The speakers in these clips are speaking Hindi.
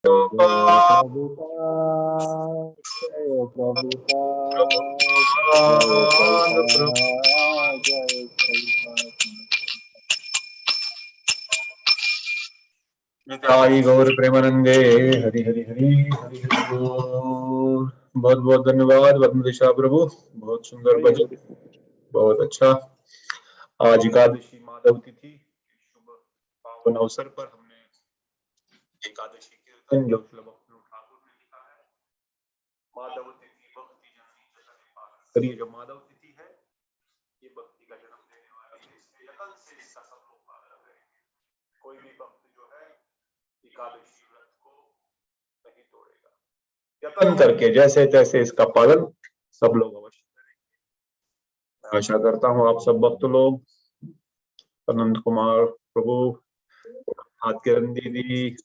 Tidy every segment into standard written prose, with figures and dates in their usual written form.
जय प्रभुपाद प्रभुपाद, जय प्रभुपाद, जय प्रभुपाद प्रभुपाद, जय प्रभुपाद। निताई गौर प्रेमानंदे हरि हरि हरि हरि हरि बोल। बहुत बहुत धन्यवाद वंदिशा प्रभु, बहुत सुंदर भजन, बहुत अच्छा। आज एकादशी माधव तिथि शुभ पावन अवसर पर हमने एकादशी कीर्तन जो श्री भक्ति ठाकुर ने लिखा है, माधव तिथि भक्ति जननी जगत पालन। ये जो माधव तिथि है, ये भक्ति का जन्म देने वाली है, इसमें यतन से इसका सब लोग पालन करेंगे। कोई भी भक्त जो है एकादशी व्रत को नहीं तोड़ेगा, यत्न करके जैसे तैसे इसका पालन सब लोग अवश्य करेंगे। आशा करता हूँ आप सब भक्त लोग, अनंत कुमार प्रभु, किरण दीदी,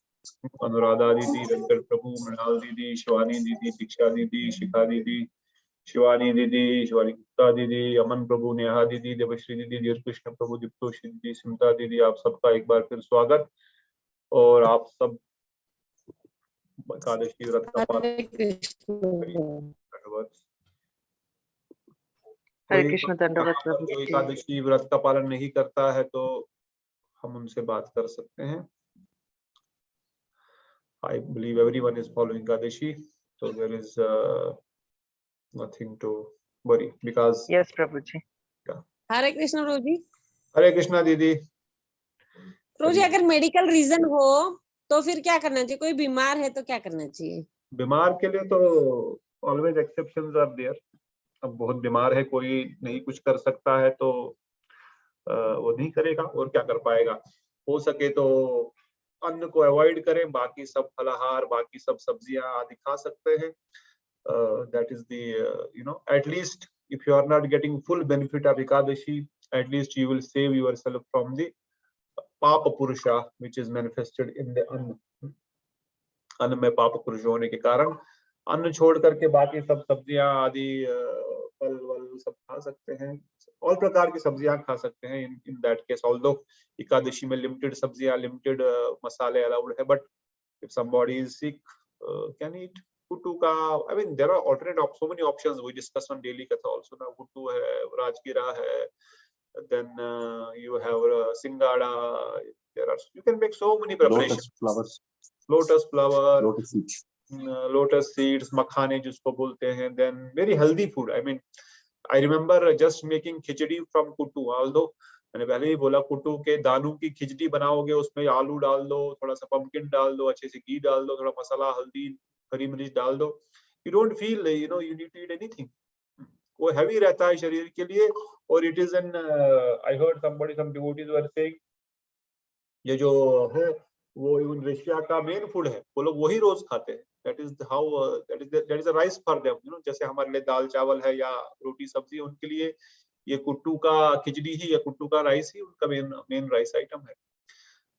अनुराधा दीदी, रंकर प्रभु, मृणाल दीदी, शिवानी दीदी, दीक्षा दीदी, शिखा दीदी, शिवानी दीदी, शिवानी गुप्ता दीदी, अमन प्रभु, नेहा दीदी, देवश्री दीदी, देव कृष्ण प्रभु, दीप्तोषी दीदी, सिमता दीदी, आप सबका एक बार फिर स्वागत। और आप सब एकादशी व्रत का पालन, हरे कृष्ण दंडवत प्रभु जी। एकादशी व्रत का पालन नहीं करता है तो हम उनसे बात कर सकते हैं। I believe everyone is following Ekadashi, so there is nothing to worry because yes प्रभु जी। हरे कृष्ण प्रभु जी। हरे कृष्णा दीदी। प्रभु जी, अगर मेडिकल रीजन हो तो फिर क्या करना चाहिए? कोई बीमार है तो क्या करना चाहिए? बीमार के लिए तो ऑलवेज एक्सेप्शंस आर देयर। अब बहुत बीमार है, कोई नहीं कुछ कर सकता है तो वो नहीं करेगा और क्या कर पाएगा। हो सके तो अन्न को अवॉइड करें, बाकी सब फलाहार, बाकी सब सब्जियां आदि खा सकते हैं। That is the at least if you are not getting full benefit of Ekadashi, at least you will save yourself from the पाप पुरुषा which is manifested in the अन्न। अन्न में पाप पुरुष होने के कारण अन्न छोड़ करके बाकी सब सब्जियां आदि फल वल सब खा सकते हैं, और प्रकार की सब्जियां खा सकते हैं। In that case although Ekadashi में लिमिटेड सब्जियां, लिमिटेड मसाले अलाउड है, but if somebody is sick can eat kutuka. I mean there are alternate so many options we discuss on daily katha also. Now kutu hai, rajgira hai, then you have singada. You can make so many preparations. Lotus flower, lotus seeds, makhane जिसको बोलते हैं, then very healthy food. I mean I remember just making khichdi from kutu. Although मैंने पहले ही बोला, कुटू के दानों की खिचड़ी बनाओगे, उसमें आलू डाल दो, थोड़ा सा पंपकिन डाल दो, अच्छे से घी डाल दो, थोड़ा मसाला, हल्दी, हरी मिर्च डाल दो, you don't feel you need to eat anything. वो हैवी रहता है शरीर के लिए। और it is an I heard some devotees were saying ये जो है वो इवन रशिया का मेन फूड है, वो लोग वही रोज खाते हैं। that is a rice for them, जैसे हमारे लिए दाल चावल है या रोटी सब्जी, उनके लिए ये कुट्टू का खिचड़ी ही या कुट्टू का राइस ही उनका मेन राइस आइटम है।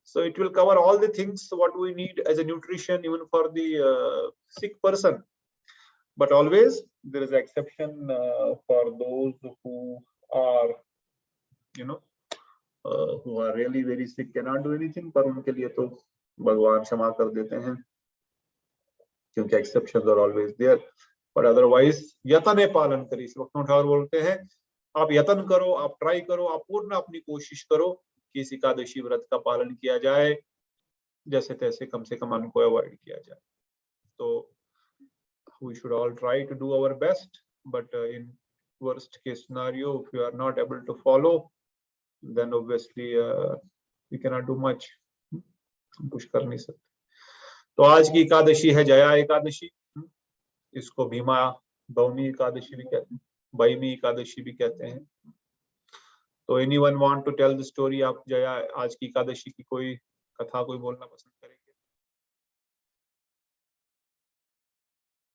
So it will cover all the things what we need as a nutrition even for the sick person. But always there is an exception for those who are who are really very sick, cannot do anything, पर उनके लिए तो भगवान क्षमा कर देते हैं, क्योंकि exceptions are always there. But otherwise यतन पालन करिए। भक्तों ठाकुर बोलते हैं आप यतन करो, आप ट्राई करो, आप पूर्ण अपनी कोशिश करो कि इस एकादशी व्रत का पालन किया जाए, जैसे तैसे कम से कम अन्न को अवॉइड किया जाए। तो we should all try to do our best, but in worst case scenario if you are not able to follow, then obviously we cannot do much, कुछ कर नहीं सकते। तो आज की एकादशी है जया एकादशी, इसको भीमा भौमी एकादशी भी कहते हैं, भैमी एकादशी भी कहते हैं। तो anyone want to tell the story of Jaya, आज की एकादशी की कोई कथा कोई बोलना पसंद करेंगे?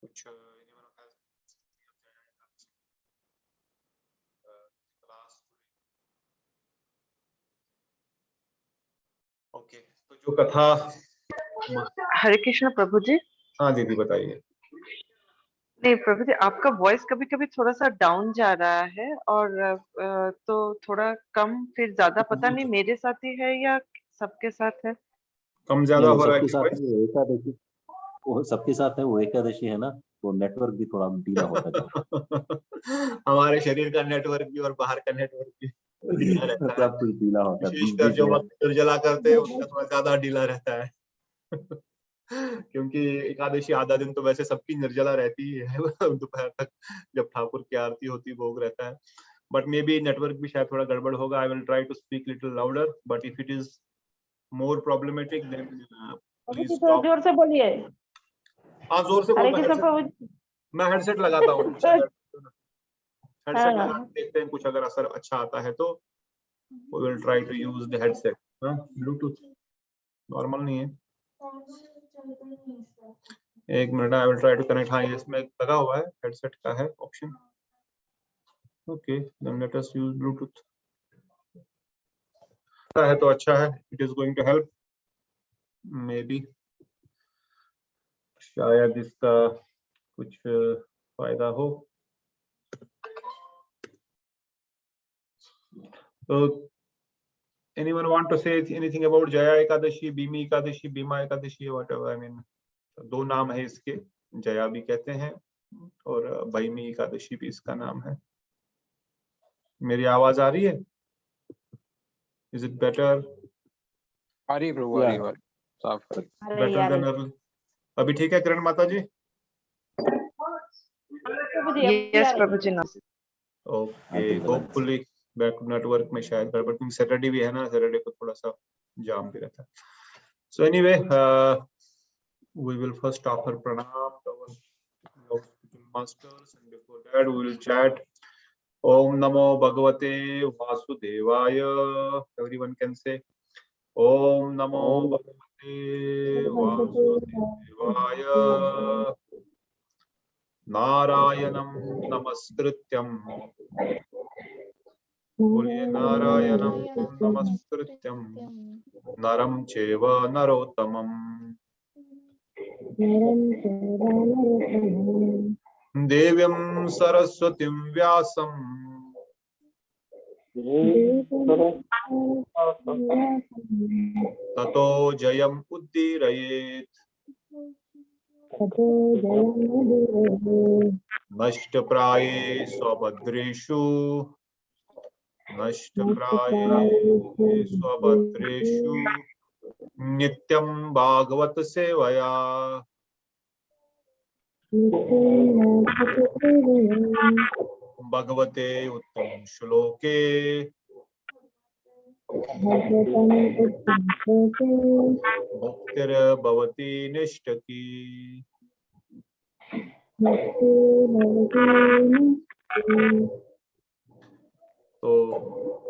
कुछ ओके, तो जो कथा। हरे कृष्ण प्रभु जी। हाँ दीदी बताइए। नहीं प्रभु जी, आपका वॉइस कभी कभी थोड़ा सा डाउन जा रहा है, और तो थोड़ा कम फिर ज्यादा, पता नहीं मेरे साथ ही है या सबके साथ है। कम ज्यादा हो रहा है सबके साथ ही है, वो सबके साथ है, वो एकादशी है ना, तो नेटवर्क भी थोड़ा ढीला होता जाता हमारे शरीर का नेटवर्क भी और बाहर का नेटवर्क भी ढीला है। रहता है। सब कुछ ढीला होता है, बीच विशेषकर बीच जो में। भक्त निर्जला करते हैं उनका थोड़ा ज्यादा ढीला रहता है। क्योंकि एकादशी आधा दिन तो वैसे सबकी निर्जला रहती ही है दोपहर तक जब ठाकुर की आरती होती भोग रहता है। बट मे बी नेटवर्क भी शायद थोड़ा गड़बड़ होगा। I will try to speak little louder, but if it is more problematic then please थोड़ा स्टॉप। जोर से बोलिए। हाँ जोर से हरे बोल, कृष्ण प्रभु जी। मैं हेडसेट लगाता हूँ, कुछ अगर हेडसेट लगा हाँ, के देखते हैं, कुछ अगर असर अच्छा आता है तो we will try to use the headset। हाँ ब्लूटूथ नॉर्मल नहीं है। एक minute, I will try to connect. हाँ इसमें लगा हुआ है, हेडसेट का है option. Okay then let us use Bluetooth. है तो अच्छा है, it is going to help maybe, शायद इसका कुछ फायदा हो। तो anyone want to say anything about Jaya Ekadashi, Bhimi Ekadashi, Bhima Ekadashi, whatever? I mean, दो नाम है इसके, जया भी कहते हैं और भीमी एकादशी भी इसका नाम है। मेरी आवाज आ रही है? Is it better? आ रही है प्रभु, आ रही है, साफ आ रही है। अरे बेटर यार देन अर्ली? अभी ठीक है किरण माता जी? प्रभु जी, अभी आ यस रही प्रभु जी ना। ओके, होपफुली बैक नेटवर्क में शायद गड़बड़, क्योंकि सैटरडे भी है ना, सैटरडे को थोड़ा सा जाम भी रहता है। So anyway we will first offer pranam to our masters, and before that we will chat Om Namo Bhagavate Vasudevaya. Everyone can say Om Namo Bhagavate Vasudevaya. Narayanam Namaskrityam. बोलिए नारायणं नमस्कृत्यं नरं चैव नरोत्तमम् देवीं सरस्वतीं व्यासं ततो जयम् उदीरयेत्। नष्टप्राये स्वभद्रेषु स्वभद्रेषु नित्यं भागवत सेवया। भगवते उत्तम श्लोके मुक्तिर्भवति निष्ठकी। तो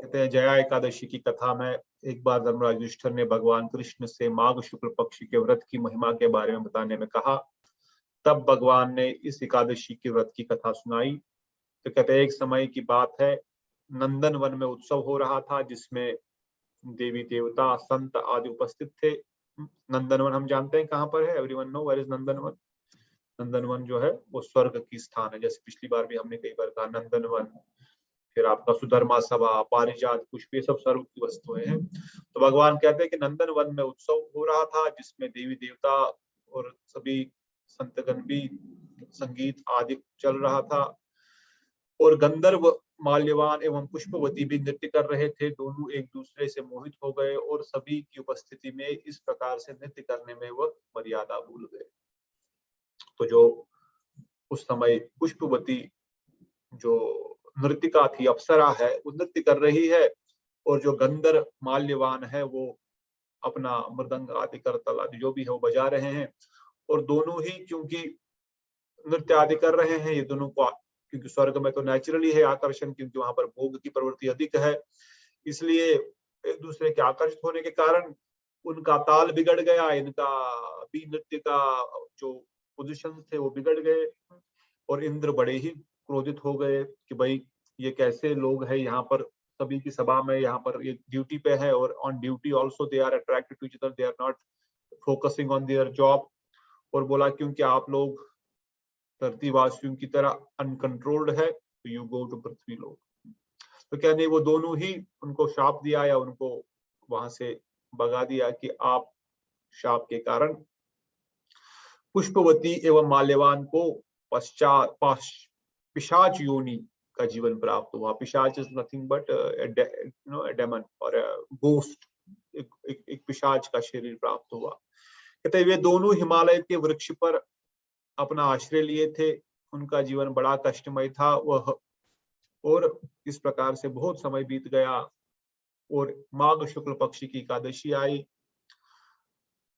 कहते हैं जया एकादशी की कथा में एक बार धर्मराज युधिष्ठिर ने भगवान कृष्ण से माघ शुक्ल पक्ष के व्रत की महिमा के बारे में बताने में कहा। तब भगवान ने इस एकादशी के व्रत की कथा सुनाई। तो कहते हैं एक समय की बात है, नंदन वन में उत्सव हो रहा था जिसमें देवी देवता संत आदि उपस्थित थे। नंदनवन हम जानते हैं कहाँ पर है, everyone know where is Nandanvan? Nandanvan जो है वो स्वर्ग की स्थान है, जैसे पिछली बार भी हमने कई बार कहा नंदनवन, फिर आपका सुधर्मा सभा, पारिजात पुष्प, ये सब स्वर्ग की वस्तुएं हैं। तो भगवान कहते हैं कि नंदन वन में उत्सव हो रहा था जिसमें देवी देवता और सभी संतगण भी, संगीत आदि चल रहा था और गंधर्व माल्यवान एवं पुष्पवती भी नृत्य कर रहे थे। दोनों एक दूसरे से मोहित हो गए और सभी की उपस्थिति में इस प्रकार से नृत्य करने में वह मर्यादा भूल गए। तो जो उस समय पुष्पवती जो नृत्यिका थी, अप्सरा है, वो नृत्य कर रही है और जो गंधर्व माल्यवान है वो अपना मृदंग आदि करताल आदि जो भी है वो बजा रहे हैं। और दोनों ही क्योंकि नृत्य आदि कर रहे हैं, ये दोनों को, क्योंकि स्वर्ग में तो नेचुरली है आकर्षण, क्योंकि वहां पर भोग की प्रवृत्ति अधिक है, इसलिए एक दूसरे के आकर्षित होने के कारण उनका ताल बिगड़ गया, इनका भी नृत्य का जो पोजीशन थे वो बिगड़ गए। और इंद्र बड़े ही क्रोधित हो गए कि भाई ये कैसे लोग हैं यहाँ पर, सभी की सभा में, यहाँ पर ये ड्यूटी पे है और on duty also they are attracted to each other, they are not focusing on their job. और बोला क्योंकि आप लोग धरतीवासियों की तरह अनकंट्रोल्ड है तो यू गो टू पृथ्वी लोग। तो क्या नहीं, वो दोनों ही उनको शाप दिया या उनको वहां से भगा दिया कि आप शाप के कारण पुष्पवती एवं माल्यवान को पिशाच योनि का जीवन प्राप्त हुआ। पिशाच is nothing but a demon और गोस्ट, एक पिशाच का शरीर प्राप्त हुआ। कहते वे दोनों हिमालय के वृक्ष पर अपना आश्रय लिए थे। उनका जीवन बड़ा कष्टमय था वह, और इस प्रकार से बहुत समय बीत गया और माघ शुक्ल पक्ष की एकादशी आई।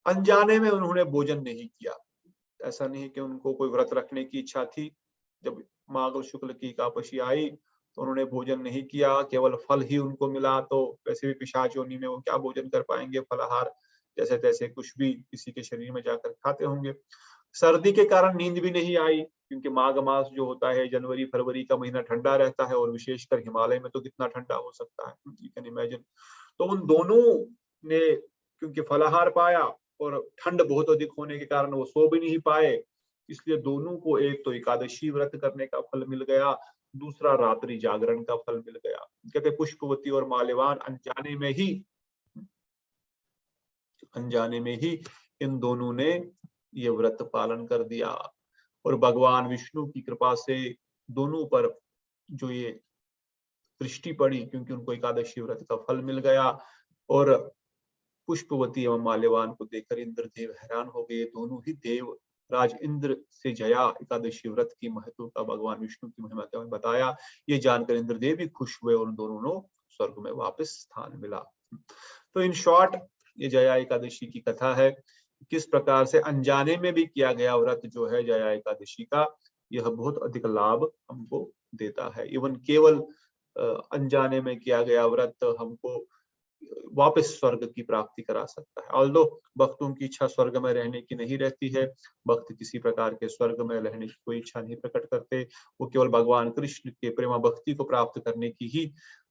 अनजाने में उन्होंने भोजन नहीं किया। ऐसा नहीं कि उनको कोई व्रत रखने की इच्छा थी। जब माघ शुक्ल की एकादशी आई तो उन्होंने भोजन नहीं किया, केवल फल ही उनको मिला। तो वैसे भी पिशाच योनि में वो क्या भोजन कर पाएंगे, फलाहार जैसे तैसे कुछ भी किसी के शरीर में जाकर खाते होंगे। सर्दी के कारण नींद भी नहीं आई, क्योंकि माघ मास जो होता है, जनवरी फरवरी का महीना ठंडा रहता है, और विशेषकर हिमालय में तो कितना ठंडा हो सकता है, यू कैन इमेजिन। तो उन दोनों ने क्योंकि फलाहार पाया और ठंड बहुत अधिक होने के कारण वो सो भी नहीं पाए, इसलिए दोनों को एक तो एकादशी व्रत करने का फल मिल गया, दूसरा रात्रि जागरण का फल मिल गया। कहते पुष्पवती और माल्यवान अनजाने में ही इन दोनों ने ये व्रत पालन कर दिया, और भगवान विष्णु की कृपा से दोनों पर जो ये दृष्टि पड़ी, क्योंकि उनको एकादशी व्रत का फल मिल गया। और पुष्पवती एवं माल्यवान को देखकर इंद्रदेव हैरान हो गए। दोनों ही देव राज इंद्र से जया एकादशी व्रत की महत्व का भगवान विष्णु की महिमा में बताया। ये जानकर इंद्रदेव भी खुश हुए और दोनों स्वर्ग में वापस स्थान मिला। तो इन शॉर्ट ये जया एकादशी की कथा है, किस प्रकार से अनजाने में भी किया गया व्रत जो है जया एकादशी का, यह बहुत अधिक लाभ हमको देता है। इवन केवल अनजाने में किया गया व्रत हमको वापस स्वर्ग की प्राप्ति करा सकता है। ऑल्दो भक्तों की इच्छा स्वर्ग में रहने की नहीं रहती है, भक्त किसी प्रकार के स्वर्ग में रहने की कोई इच्छा नहीं प्रकट करते, वो केवल भगवान कृष्ण के प्रेमा भक्ति को प्राप्त करने की ही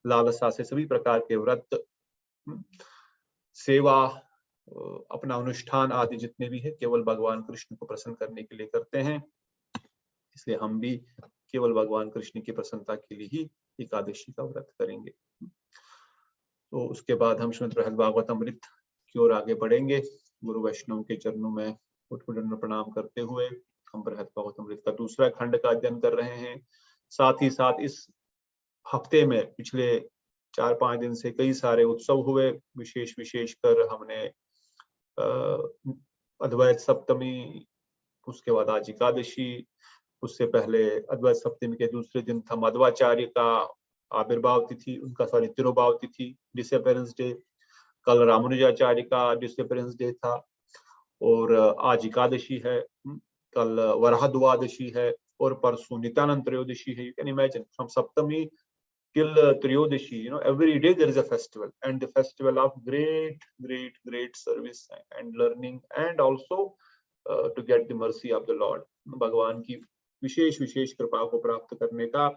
लालसा से सभी प्रकार के व्रत, सेवा, अपना अनुष्ठान आदि जितने भी है केवल भगवान कृष्ण को प्रसन्न करने के लिए करते हैं। इसलिए हम भी केवल भगवान कृष्ण की प्रसन्नता के लिए ही एकादशी का व्रत करेंगे। तो उसके बाद हम श्रीमद् बृहद भागवतमृत की ओर आगे बढ़ेंगे। गुरु वैष्णव के चरणों में कोटि प्रणाम करते हुए हम बृहद भागवतमृत का दूसरा खंड का अध्ययन कर रहे हैं। साथ ही साथ इस हफ्ते में पिछले 4-5 दिन से कई सारे उत्सव हुए। विशेषकर हमने अद्वैत सप्तमी, उसके बाद आज एकादशी, उससे पहले अद्वैत सप्तमी के दूसरे दिन था मध्वाचार्य का आविर्भाव तिथि, उनका तिरुभाव तिथि, डिसअपियरेंस डे। कल रामानुजाचार्य का डिसअपियरेंस डे था, और आज एकादशी है, कल वराह द्वादशी है, और परसों नित्यानंद त्रयोदशी है। You can imagine from Saptami till Triyodashi, every day there is a festival, and the festival of great service and learning, and also to get the mercy of the Lord. भगवान की विशेष कृपा को प्राप्त करने का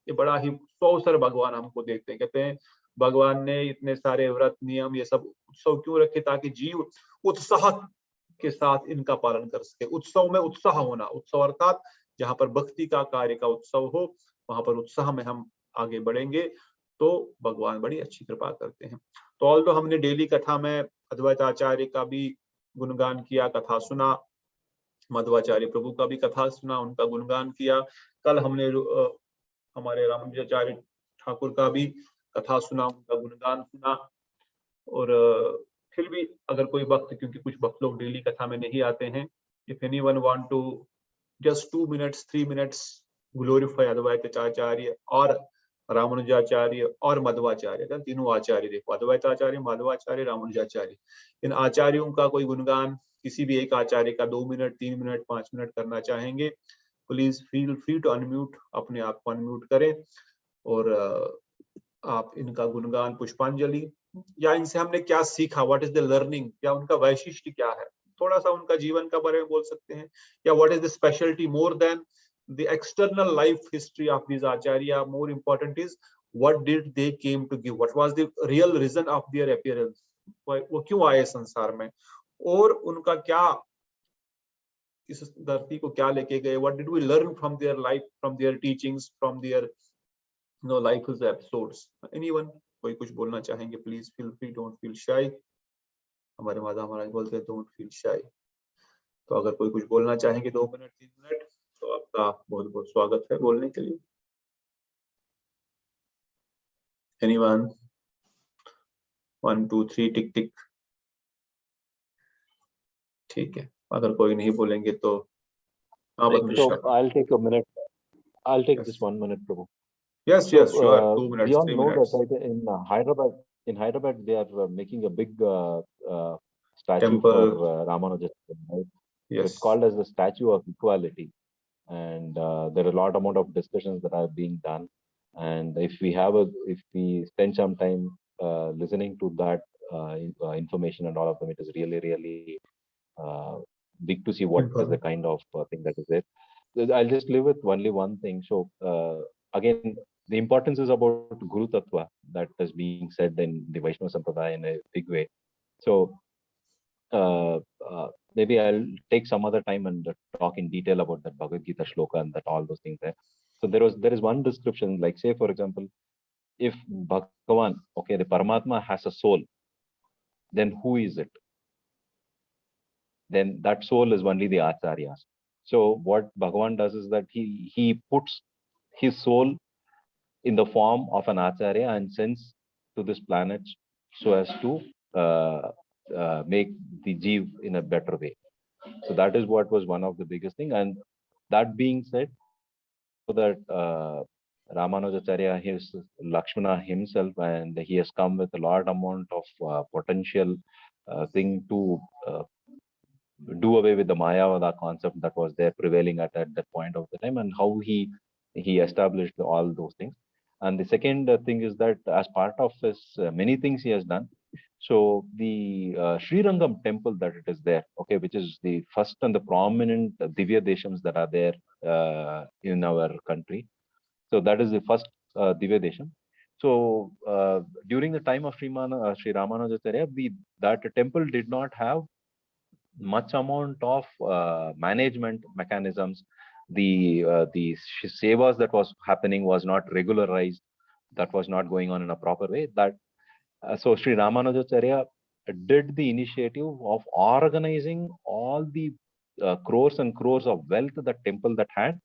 ये बड़ा ही अवसर भगवान हमको देते हैं। कहते हैं भगवान ने इतने सारे व्रत, नियम, ये सब उत्सव क्यों रखे, ताकि जीव उत्साह के साथ इनका पालन कर सके। उत्सव में उत्साह होना, उत्सव अर्थात जहाँ पर भक्ति का कार्य का उत्सव हो, वहां पर उत्साह में हम आगे बढ़ेंगे तो भगवान बड़ी अच्छी कृपा करते हैं। तो ऑल तो हमने डेली कथा में अद्वैताचार्य का भी गुणगान किया, कथा सुना, मध्वाचार्य प्रभु का भी कथा सुना, उनका गुणगान किया। कल हमने हमारे रामानुजाचार्य ठाकुर का भी कथा सुना, उनका गुणगान सुना। और फिर भी अगर कोई भक्त, क्योंकि कुछ भक्त लोग डेली कथा में नहीं आते हैं, if anyone want to just 2 minutes 3 minutes glorify Advaitacharya और रामानुजाचार्य और मध्वाचार्य, तीनों आचार्य देखो, अद्वैताचार्य, माधवाचार्य, रामानुजाचार्य, इन आचार्यों का कोई गुणगान किसी भी एक आचार्य का 2 मिनट 3 मिनट 5 मिनट करना चाहेंगे, please feel free to unmute, अपने आप को अनम्यूट करें और आप इनका गुणगान, पुष्पांजलि, या इनसे हमने क्या सीखा, व्हाट इज द लर्निंग, या उनका वैशिष्ट्य क्या है, थोड़ा सा उनका जीवन का बारे में बोल सकते हैं, या what is the speciality more than the external life history of these acharya. More important is what did they came to give, what was the real reason of their appearance, वो क्यों आए संसार में, और उनका क्या, इस धरती को क्या लेके गए, what did we learn from their life, from their teachings, from their life episodes. Anyone कोई कुछ बोलना चाहेंगे, please feel free, don't feel शाई। हमारे माता महाराज बोलते हैं डोंट फील शाई। तो अगर कोई कुछ बोलना चाहेंगे 2 मिनट 3 मिनट तो आपका बहुत बहुत स्वागत है बोलने के लिए। एनीवन? 1 2 3 टिक टिक। ठीक है, अगर कोई नहीं बोलेंगे तो हाँ So Padmaja. I'll take a minute. I'll take Yes. this 1 minute, Prabhu. Yes, So yes, sure. 2 we minutes, all 3 know minutes. that right, in Hyderabad, they are making a big statue Temple. for Ramanujacharya, right? So Yes. it's called as the Statue of Equality, and there are a lot amount of discussions that are being done. And if we spend some time listening to that information and all of them, it is really, really big to see what is the kind of thing that is there. So I'll just live with only one thing. So again, the importance is about Guru Tattva that is being said in the Vaishnava Sampradaya in a big way. So maybe I'll take some other time and talk in detail about that Bhagavad Gita shloka and that all those things there. So there is one description, like say for example, if Bhagavan, okay, the Paramatma has a soul, then who is it? Then that soul is only the Acharyas. So what Bhagavan does is that he puts his soul in the form of an Acharya and sends to this planet so as to make the Jeev in a better way. So that is what was one of the biggest thing. And that being said, so that Ramanujacharya, his Lakshmana himself, and he has come with a large amount of potential thing to do away with the Mayavada concept that was there prevailing at that point of the time, and how he established all those things. And the second thing is that as part of his many things he has done, so the Sri Rangam temple that it is there, okay, which is the first and the prominent Divya Deshams that are there in our country. So that is the first Divya Desham. So during the time of Sri Ramanujacharya, that temple did not have much amount of management mechanisms. The sevas that was happening was not regularized. That was not going on in a proper way. That so Sri Ramanujacharya did the initiative of organizing all the crores and crores of wealth that temple that had,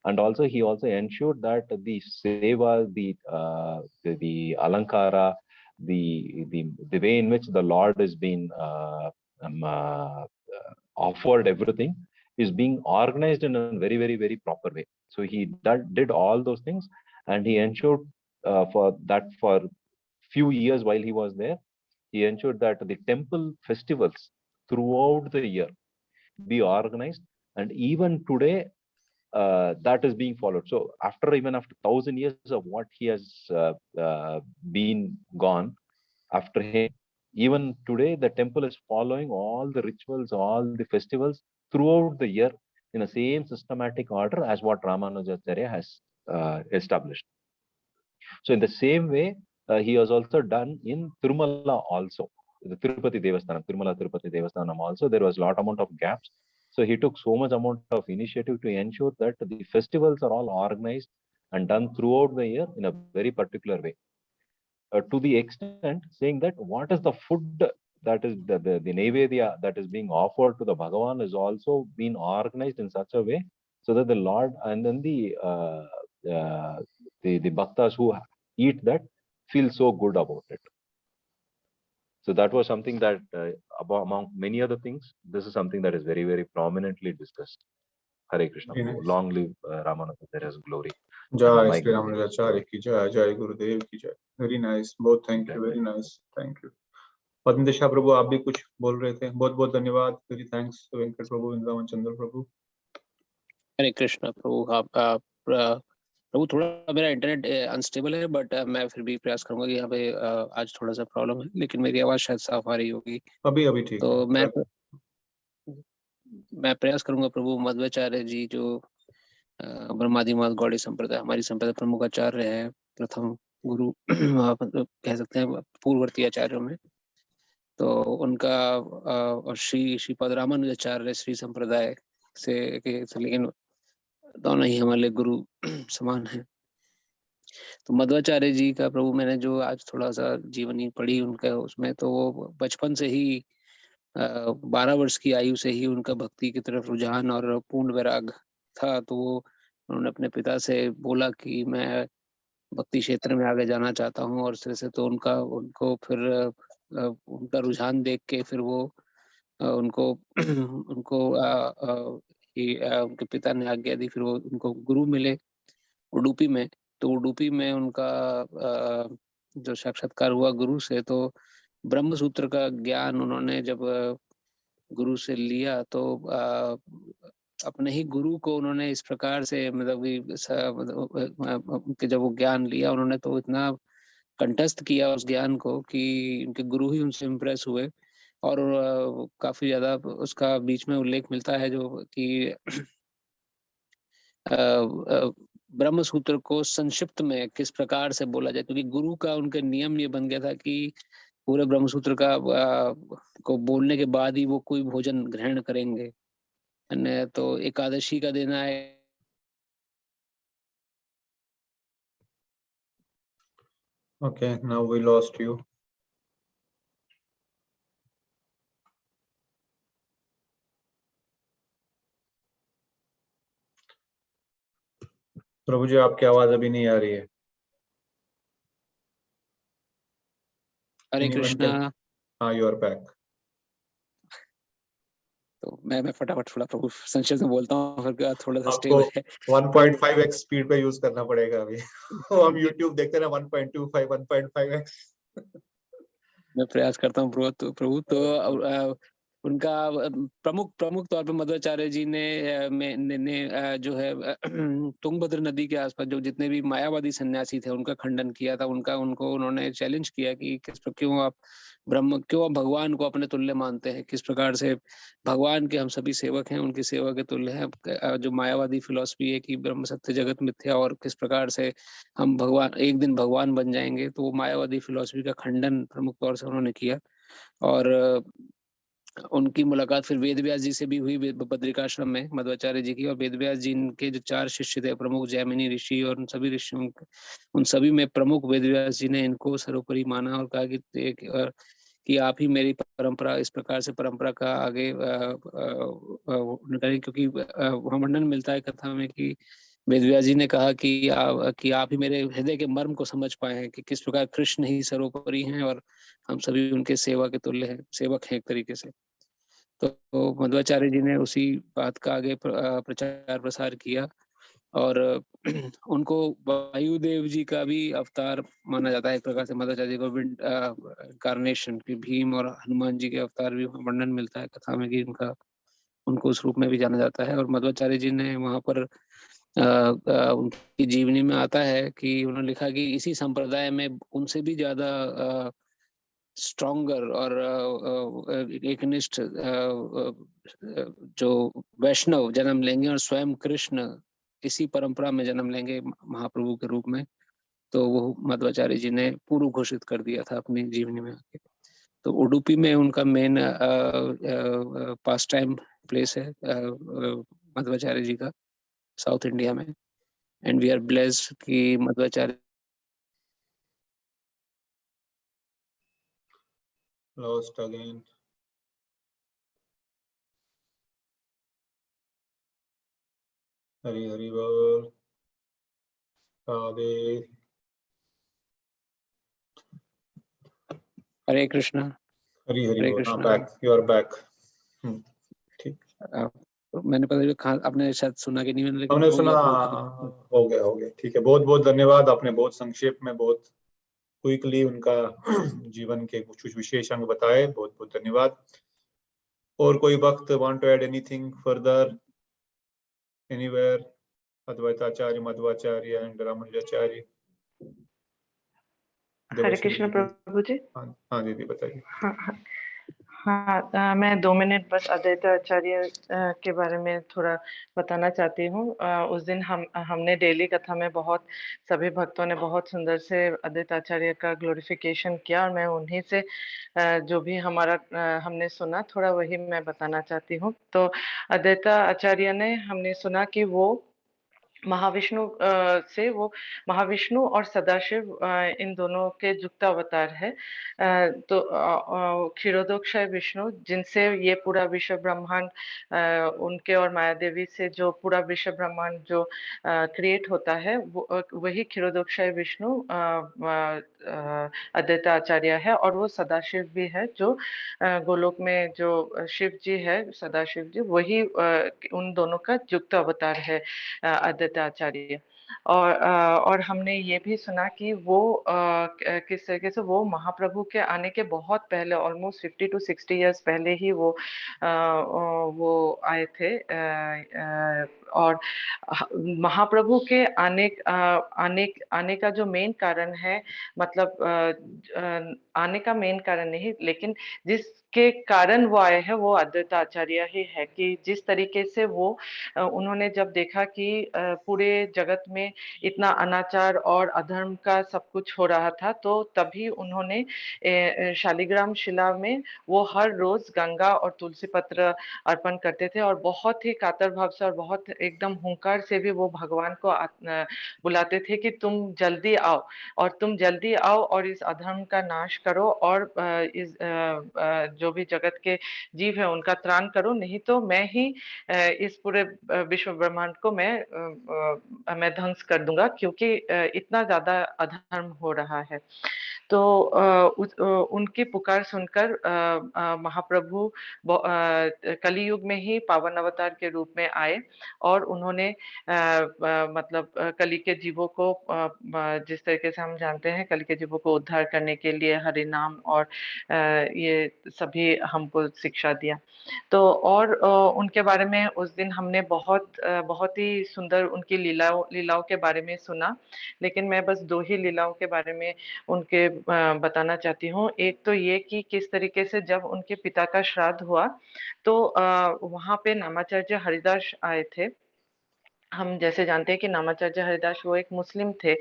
and also he also ensured that the seva, the alankara, the way in which the Lord is being offered, everything is being organized in a very, very, very proper way. So he did all those things, and he ensured for few years while he was there, he ensured that the temple festivals throughout the year be organized, and even today that is being followed. So even after 1,000 years of what he has been gone, after him, even today the temple is following all the rituals, all the festivals throughout the year in the same systematic order as what Ramanujacharya has established. So in the same way, he has also done in Tirumala also, the Tirupati Devasthanam also, there was a lot amount of gaps. So he took so much amount of initiative to ensure that the festivals are all organized and done throughout the year in a very particular way. To the extent saying that what is the food that is the Naivedya that is being offered to the Bhagavan is also being organized in such a way so that the Lord and then the bhaktas who eat that feel so good about it. So that was something that among many other things, this is something that is very, very prominently discussed. Hare Krishna. Very nice. Long live Ramanujacharya's glory. Jai Sri Ramanujacharya ki jai, Jai Gurudev ki jai. Very nice. बहुत thank you. Very nice. Thank you. पद्मदेशा प्रभु आप भी कुछ बोल रहे थे. बहुत बहुत धन्यवाद. Very thanks वेंकट प्रभु, वृंदावन चंद्र प्रभु. हरे कृष्णा प्रभु. प्रभु थोड़ा मेरा इंटरनेट अनस्टेबल है, बट मैं फिर भी प्रयास करूंगा कि यहाँ पे आज थोड़ा सा प्रॉब्लम है, लेकिन मेरी आवाज शायद साफ आ रही होगी. अभी ठीक तो है. मैं प्रयास करूंगा प्रभु मध्वाचार्य जी जो ब्रह्मादिमाद गौड़ी संप्रदाय हमारी संप्रदाय प्रमुख आचार्य है, प्रथम गुरु मतलब कह सकते हैं पूर्ववर्ती आचार्यों में, तो उनका और श्रीपद रामानुजाचार्य श्री संप्रदाय से लेकिन दोनों ही हमारे गुरु समान हैं. तो मध्वाचार्य जी का प्रभु मैंने जो आज थोड़ा सा जीवनी पढ़ी उनका उसमें, तो वो बचपन से ही 12 वर्ष की आयु से ही उनका भक्ति की तरफ रुझान और पूर्ण वैराग था। तो वो उन्होंने अपने पिता से बोला कि मैं भक्ति क्षेत्र में आगे जाना चाहता हूँ, और इस तरह से तो उनको फिर उनका रुझान देख के फिर वो उनको उनको उनके पिता ने आज्ञा दी, फिर वो उनको गुरु मिले उडुपी में। तो उडुपी में उनका जो साक्षात्कार हुआ गुरु से, तो ब्रह्म सूत्र का ज्ञान उन्होंने जब गुरु से लिया, तो अपने ही गुरु को उन्होंने इस प्रकार से मतलब कि जब वो ज्ञान लिया उन्होंने, तो इतना कंठस्थ किया उस ज्ञान को कि उनके गुरु ही उनसे इम्प्रेस हुए। और काफी ज्यादा उसका बीच में उल्लेख मिलता है जो कि ब्रह्म सूत्र को संक्षिप्त में किस प्रकार से बोला जाए, क्योंकि गुरु का उनके नियम ये बन गया था कि पूरे ब्रह्म सूत्र का को बोलने के बाद ही वो कोई भोजन ग्रहण करेंगे। तो एकादशी का दिन आए। Okay, now we lost you. प्रभु जी, आपकी आवाज अभी नहीं आ रही है। हरे Anyone कृष्णा। can- हाँ, you are back. तो मैं फटाफट थोड़ा प्रभु संक्षिप्त में बोलता हूँ, फिर थोड़ा सा आपको स्टेबल है। 1.5x स्पीड पे यूज करना पड़ेगा अभी। हम YouTube देखते हैं ना 1.25 1.5x। मैं प्रयास करता हूँ प्रभु तो उनका प्रमुख तौर पे मध्वाचार्य जी ने जो है तुंगभद्र नदी के आसपास जो जितने भी मायावादी सन्यासी थे उनका खंडन किया था। उनको उन्होंने चैलेंज किया कि क्यों आप भगवान को अपने तुल्य मानते हैं, किस प्रकार से भगवान के हम सभी सेवक हैं, उनकी सेवा के तुल्य हैं। जो मायावादी फिलॉसफी है कि ब्रह्म सत्य जगत मिथ्या और किस प्रकार से हम एक दिन भगवान बन जाएंगे, तो वो मायावादी फिलॉसफी का खंडन प्रमुख तौर से उन्होंने किया। और उनकी मुलाकात फिर वेदव्यास जी से भी हुई बद्रिकाश्रम में मध्वाचार्य जी की। और वेदव्यास जी के जो 4 शिष्य थे प्रमुख, जैमिनी ऋषि, और उन सभी में प्रमुख वेदव्यास जी ने इनको सर्वोपरि माना और कहा कि आप ही मेरी परंपरा, इस प्रकार से परंपरा का आगे करें। क्योंकि वहाँ वर्णन मिलता है कथा में कि वेदव्यास जी ने कहा कि आप ही मेरे हृदय के मर्म को समझ पाए हैं कि किस प्रकार कृष्ण ही सर्वोपरि हैं और हम सभी उनके सेवा के तुल्य हैं, सेवक हैं एक तरीके से। तो मध्वाचार्य जी ने उसी बात का आगे प्रचार प्रसार किया। और उनको वायुदेव जी का भी अवतार माना जाता है एक प्रकार से। मध्वाचार्य जी को इंकारनेशन की भीम और हनुमान जी के अवतार भी वर्णन मिलता है कथा में कि उनको उस रूप में भी जाना जाता है। और मध्वाचार्य जी ने वहां पर उनकी जीवनी में आता है कि उन्होंने लिखा कि इसी संप्रदाय में उनसे भी ज्यादा स्ट्रॉन्गर और एकनिष्ठ जो वैष्णव जन्म लेंगे और स्वयं कृष्ण इसी परंपरा में जन्म लेंगे महाप्रभु के रूप में। तो वो मध्वाचार्य जी ने पूर्व घोषित कर दिया था अपनी जीवनी में आके। तो उडुपी में उनका मेन पास टाइम प्लेस है मध्वाचार्य जी का, साउथ इंडिया में। एंड वी आर ब्लेस्ड कि मध्वाचार्य Lost again. हरी हरी बोल। राधे। हरे कृष्णा। हरी हरी हरे बोल। हाँ, Krishna. Back, you are back. ठीक। मैंने पता नहीं कहा, आपने शायद सुना कि नहीं, मैंने लेकिन हमने हो सुना। गया प्रभु। हो गया। ठीक है, बहुत बहुत धन्यवाद। आपने बहुत संक्षेप में, बहुत क्विकली उनका जीवन के कुछ विशेष अंग बताए। बहुत बहुत धन्यवाद। और कोई वक्त want to add anything further anywhere? Advaitacharya, Madhvacharya and Ramanujacharya. Hare Krishna प्रभु जी। हाँ दीदी, बताइए। हाँ, मैं 2 मिनट बस अद्वैत आचार्य के बारे में थोड़ा बताना चाहती हूँ। उस दिन हमने डेली कथा में सभी भक्तों ने बहुत सुंदर से अद्वैत आचार्य का ग्लोरिफिकेशन किया, और मैं उन्हीं से जो भी हमने सुना थोड़ा वही मैं बताना चाहती हूँ। तो अद्वैत आचार्य ने हमने सुना कि वो महाविष्णु से वो महाविष्णु और सदाशिव इन दोनों के युक्त अवतार है। तो क्षीरोदोक्षय विष्णु जिनसे ये पूरा विश्व ब्रह्मांड उनके और माया देवी से जो पूरा विश्व ब्रह्मांड जो क्रिएट होता है वही क्षीरोदोक्षय विष्णु अद्वैत आचार्य है। और वो सदाशिव भी है जो गोलोक में जो शिव जी है, सदाशिव जी वही उन दोनों का युक्त अवतार है अद्वैत आचार्य। और हमने ये भी सुना कि वो किस तरीके से वो महाप्रभु के आने के बहुत पहले ऑलमोस्ट 50 to 60 इयर्स पहले ही वो आए थे। और महाप्रभु के आने का जो मेन कारण है, मतलब आने का मेन कारण नहीं, लेकिन जिसके कारण वो आए हैं वो अद्वैत आचार्य ही है। कि जिस तरीके से वो उन्होंने जब देखा कि पूरे जगत में इतना अनाचार और अधर्म का सब कुछ हो रहा था, तो तभी उन्होंने शालिग्राम शिला में वो हर रोज गंगा और तुलसी पत्र अर्पण करते थे और बहुत ही कातर भाव से और बहुत एकदम हुंकार से भी वो भगवान को बुलाते थे कि तुम जल्दी आओ और तुम जल्दी आओ और इस अधर्म का नाश करो और इस जो भी जगत के जीव है उनका त्राण करो, नहीं तो मैं ही इस पूरे विश्व ब्रह्मांड को मैं ध्वंस कर दूंगा, क्योंकि इतना ज्यादा अधर्म हो रहा है। तो उनकी पुकार सुनकर महाप्रभु कलियुग में ही पावन अवतार के रूप में आए और उन्होंने मतलब कली के जीवों को जिस तरीके से हम जानते हैं कली के जीवों को उद्धार करने के लिए हरि नाम और ये सभी हमको शिक्षा दिया। तो और उनके बारे में उस दिन हमने बहुत ही सुंदर उनकी लीलाओं के बारे में सुना, लेकिन मैं बस 2 ही लीलाओं के बारे में उनके बताना चाहती हूँ। एक तो ये कि किस तरीके से जब उनके पिता का श्राद्ध हुआ तो वहां पे नामाचार्य हरिदास आए थे। हम जैसे जानते हैं कि नामाचार्य हरिदास वो एक मुस्लिम थे,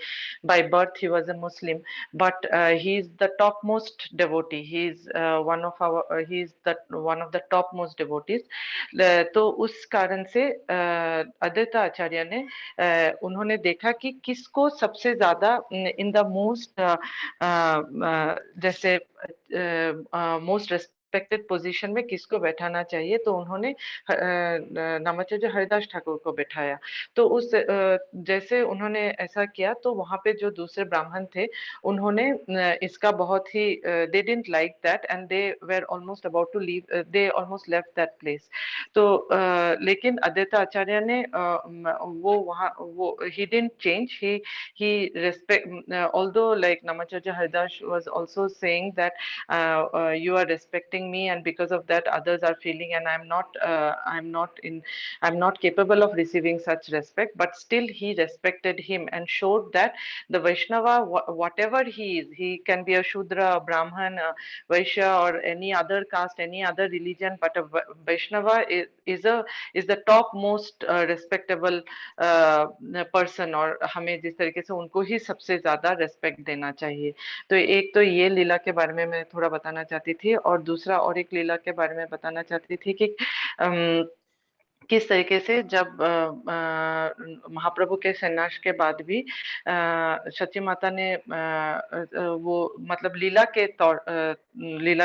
by birth he was a Muslim, but he is the top most devotee, he is one of the top most devotees. तो उस कारण से अद्वैत आचार्य ने उन्होंने देखा कि किसको सबसे ज्यादा इन द मोस्ट जैसे मोस्ट रेस्पेक्टेड पोजीशन में किसको बैठाना चाहिए, तो उन्होंने नामाचार्य हरिदास ठाकुर को बैठाया। तो उस जैसे उन्होंने ऐसा किया तो वहां पे जो दूसरे ब्राह्मण थे उन्होंने इसका बहुत ही they didn't like that and they were almost about to leave, they almost left that place. तो लेकिन अद्वैत आचार्य ने वो वहाँ वो ही didn't change, he respect although like Namacharya Haridas was also saying that you are respecting me and because of that others are feeling and I'm not capable of receiving such respect, but still he respected him and showed that the Vaishnava whatever he is, he can be a Shudra, a Brahman, a Vaishya or any other caste, any other religion, but a Vaishnava is the top most respectable person और हमें जिस तरीके से उनको ही सबसे ज्यादा रेस्पेक्ट देना चाहिए। तो एक तो ये लीला के बारे में मैं थोड़ा बताना चाहती थी और दूसरा और एक लीला के बारे में बताना चाहती थी कि किस तरीके से जब महाप्रभु के सन्यास के बाद भी सची माता ने वो मतलब लीला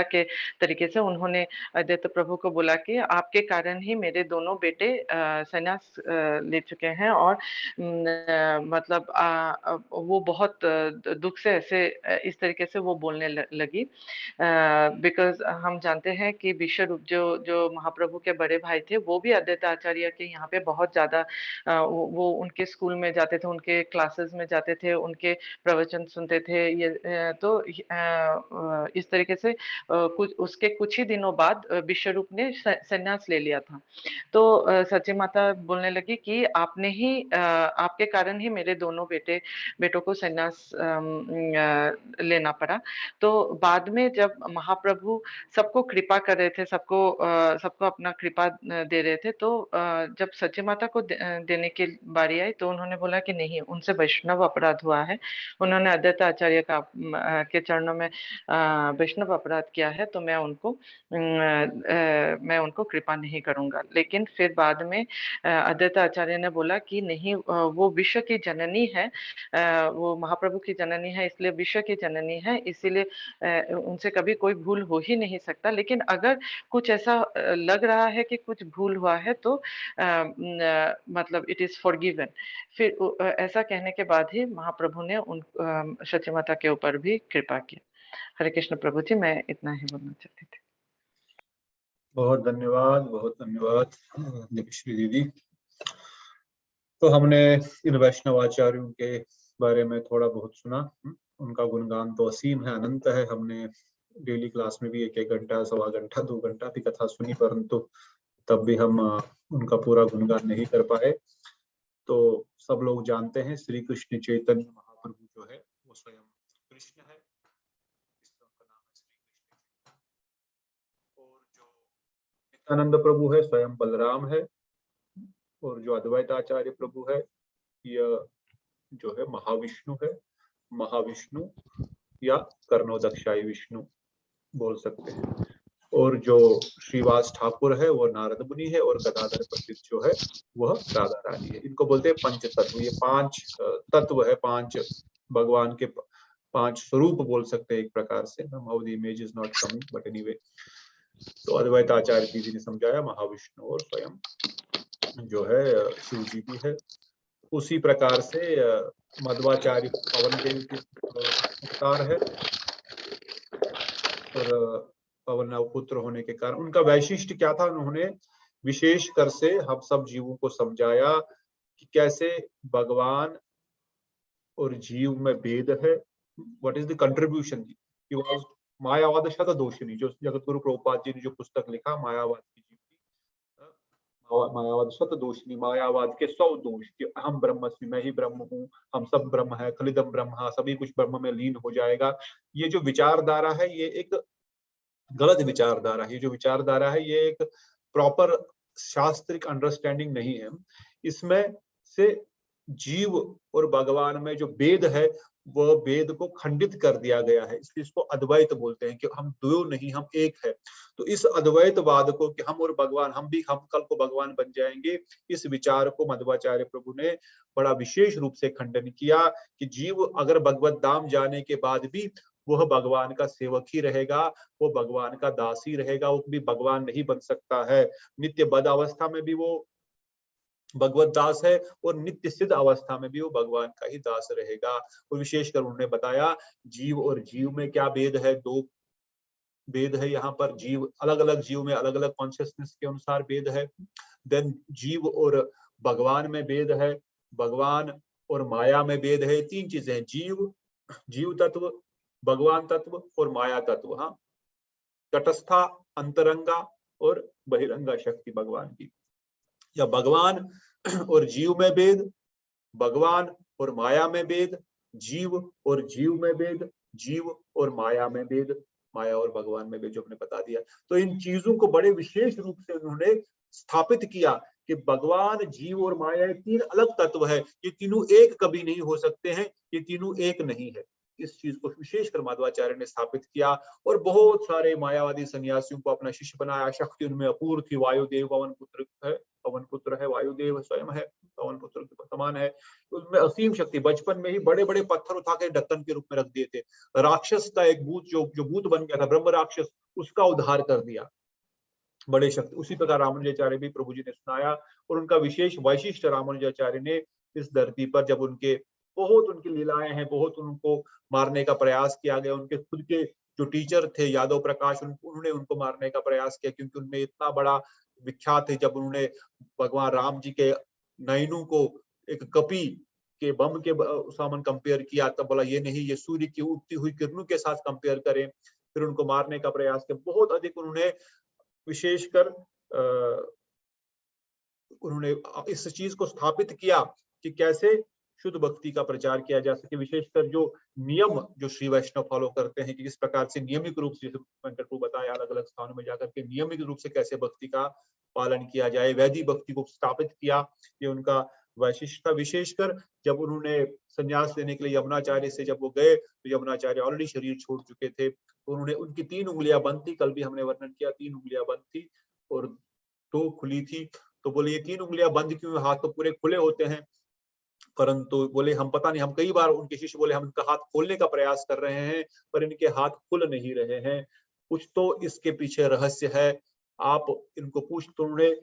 के तरीके से उन्होंने अद्वैत प्रभु को बोला कि आपके कारण ही मेरे दोनों बेटे सन्यास ले चुके हैं और मतलब वो बहुत दुख से ऐसे इस तरीके से वो बोलने लगी, बिकॉज हम जानते हैं कि विश्वरूप जो महाप्रभु के बड़े भाई थे वो भी अद्वैत आचार्य के यहाँ पे बहुत ज्यादा वो उनके स्कूल में जाते थे, उनके क्लासेस में जाते थे, उनके प्रवचन सुनते थे। ये तो इस तरीके से उसके कुछ ही दिनों बाद विश्वरूप ने संन्यास ले लिया था। तो सची माता बोलने लगी कि आपने ही आपके कारण ही मेरे दोनों बेटों को संन्यास लेना पड़ा। तो बाद में जब महाप्रभु सबको कृपा कर रहे थे, सबको अपना कृपा दे रहे थे, तो जब सची माता को देने की बारी आई तो उन्होंने बोला कि नहीं, उनसे वैष्णव अपराध हुआ है, उन्होंने अद्वैत आचार्य का के चरणों में वैष्णव अपराध किया है, तो मैं उनको कृपा नहीं करूंगा। लेकिन फिर बाद में अद्वैत आचार्य ने बोला कि नहीं, वो विश्व की जननी है, वो महाप्रभु की जननी है, इसलिए विश्व की जननी है, इसीलिए उनसे कभी कोई भूल हो ही नहीं सकता। लेकिन अगर कुछ ऐसा लग रहा है कि कुछ भूल हुआ है तो मतलब इट इज फॉरगिवन। फिर ऐसा कहने के बाद ही महाप्रभु ने उन सची माता के ऊपर भी कृपा की। हरे कृष्ण प्रभु जी, मैं इतना ही बोलना चाहती थी। बहुत धन्यवाद दिव्यश्री दीदी। तो हमने इन वैष्णव आचार्यों के बारे में थोड़ा बहुत सुना। उनका गुणगान तो असीम है, अनंत है। हमने डेली क्लास में भी 1-1 घंटा, 1.25 घंटा, 2 घंटा भी कथा सुनी, परंतु तब भी हम उनका पूरा गुणगान नहीं कर पाए। तो सब लोग जानते हैं श्री कृष्ण चैतन्य महाप्रभु जो है वो स्वयं कृष्ण है, इसका नाम है श्री कृष्ण। और जो नित्यानंद प्रभु है स्वयं बलराम है, और जो अद्वैत आचार्य प्रभु है यह जो है महाविष्णु है। महाविष्णु या कर्णोदक्षाई विष्णु बोल सकते हैं। और जो श्रीवास ठाकुर है वो नारद मुनि है, और गदाधर पंडित जो है वह राधा रानी है। इनको बोलते हैं पंच तत्व। ये 5 तत्व है, 5 भगवान के 5 स्वरूप बोल सकते हैं एक प्रकार से। How the image is not coming, but anyway. तो अद्वैत आचार्य दीदी ने समझाया महाविष्णु और स्वयं जो है शिव जी भी है। उसी प्रकार से मध्वाचार्य पवन देव के अवतार है, और पवन पुत्र होने के कारण उनका वैशिष्ट्य क्या था, उन्होंने विशेष कर से हम सब जीवों को समझाया कि कैसे भगवान और जीव में भेद है। What is the contribution. He was Mayavada Shatadushani, जो जगत गुरु प्रभुपाद जी ने जो पुस्तक लिखा मायावाद की जीवनी, मायावाद शतदोषिनी, मायावाद के 100 दोष कि हम ब्रह्मस्मि, मैं ही ब्रह्म हूँ, हम सब ब्रह्म है, खलिदम ब्रह्म, सभी कुछ ब्रह्म में लीन हो जाएगा। ये जो विचारधारा है ये एक गलत विचारधारा है। जो विचारधारा है ये एक प्रॉपर शास्त्रिक अंडरस्टैंडिंग नहीं है। इसमें से जीव और भगवान में जो भेद है वह भेद को खंडित कर दिया गया है, इसलिए इसको अद्वैत बोलते हैं कि हम दो नहीं, हम एक है। तो इस अद्वैतवाद को कि हम और भगवान, हम कल को भगवान बन जाएंगे, इस विचार को मध्वाचार्य प्रभु ने बड़ा विशेष रूप से खंडन किया कि जीव अगर भगवत धाम जाने के बाद भी वह भगवान का सेवक ही रहेगा, वो भगवान का दास ही रहेगा, वो भी भगवान नहीं बन सकता है। नित्य बद्ध अवस्था में भी वो भगवत दास है, और नित्य सिद्ध अवस्था में भी वो भगवान का ही दास रहेगा। और विशेषकर उन्होंने बताया जीव और जीव में क्या भेद है। 2 भेद है यहाँ पर। जीव अलग अलग जीव में अलग अलग कॉन्शियसनेस के अनुसार भेद है। देन जीव और भगवान में भेद है, भगवान और माया में भेद है। 3 चीजें हैं, जीव तत्व, भगवान तत्व और माया तत्व। हाँ, तटस्था, अंतरंगा और बहिरंगा शक्ति भगवान की। या भगवान और जीव में भेद, भगवान और माया में भेद, जीव और जीव में भेद, जीव और माया में भेद, माया और भगवान में भेद, जो हमने बता दिया। तो इन चीजों को बड़े विशेष रूप से उन्होंने स्थापित किया कि भगवान, जीव और माया 3 अलग तत्व है, ये तीनों एक कभी नहीं हो सकते हैं, ये तीनों एक नहीं है। इस चीज को विशेषकर माधवाचार्य ने स्थापित किया, और बहुत सारे मायावादी सन्यासियों को अपना शिष्य बनाया। शक्ति उनमें अपूर्व थी। वायुदेव पवन पुत्र है, वायुदेव स्वयं है, पवन पुत्र के समान है। उसमें असीम शक्ति। बचपन में ही बड़े बड़े पत्थर उठा के ढक्कन के रूप में रख दिए थे। राक्षस का एक भूत जो भूत बन गया था, ब्रह्म राक्षस, उसका उद्धार कर दिया। बड़े शक्ति। उसी प्रकार रामानुजाचार्य भी प्रभु जी ने सुनाया, और उनका विशेष वैशिष्ट रामानुजाचार्य ने इस धरती पर जब उनके बहुत उनकी लीलाएं हैं, बहुत उनको मारने का प्रयास किया गया। उनके खुद के जो टीचर थे यादव प्रकाश, उन्होंने उनको मारने का प्रयास किया, क्योंकि उनमें इतना बड़ा विख्यात है। जब उन्होंने भगवान राम जी के नयनों को एक कपी के बम के सामान कंपेयर किया, तब बोला ये नहीं, ये सूर्य की उगती हुई किरणों के साथ कंपेयर करें। फिर उनको मारने का प्रयास किया। बहुत अधिक उन्होंने विशेषकर उन्होंने इस चीज को स्थापित किया कि कैसे शुद्ध भक्ति का प्रचार किया जा सके, विशेषकर जो नियम जो श्री वैष्णव फॉलो करते हैं कि किस प्रकार से नियमित रूप से वेंकट को बताया अलग अलग स्थानों में जाकर के नियमित रूप से कैसे भक्ति का पालन किया जाए, वैदिक भक्ति को स्थापित किया, ये उनका वैशिष्ट था। विशेषकर जब उन्होंने संन्यास लेने के लिए यमुनाचार्य से जब वो गए तो यमुनाचार्य ऑलरेडी शरीर छोड़ चुके थे, तो उन्होंने उनकी 3 उंगलियां बंद थी, कल भी हमने वर्णन किया 3 उंगलियां बंद थी और 2 खुली थी। तो बोले ये 3 उंगलियां बंद क्यों, हाथ तो पूरे खुले होते हैं, परंतु बोले हम पता नहीं, हम कई बार उनके शिष्य बोले हम इनका हाथ खोलने का प्रयास कर रहे हैं पर इनके हाथ खुल नहीं रहे हैं, कुछ तो इसके पीछे रहस्य है, आप इनको पूछ। तो उन्होंने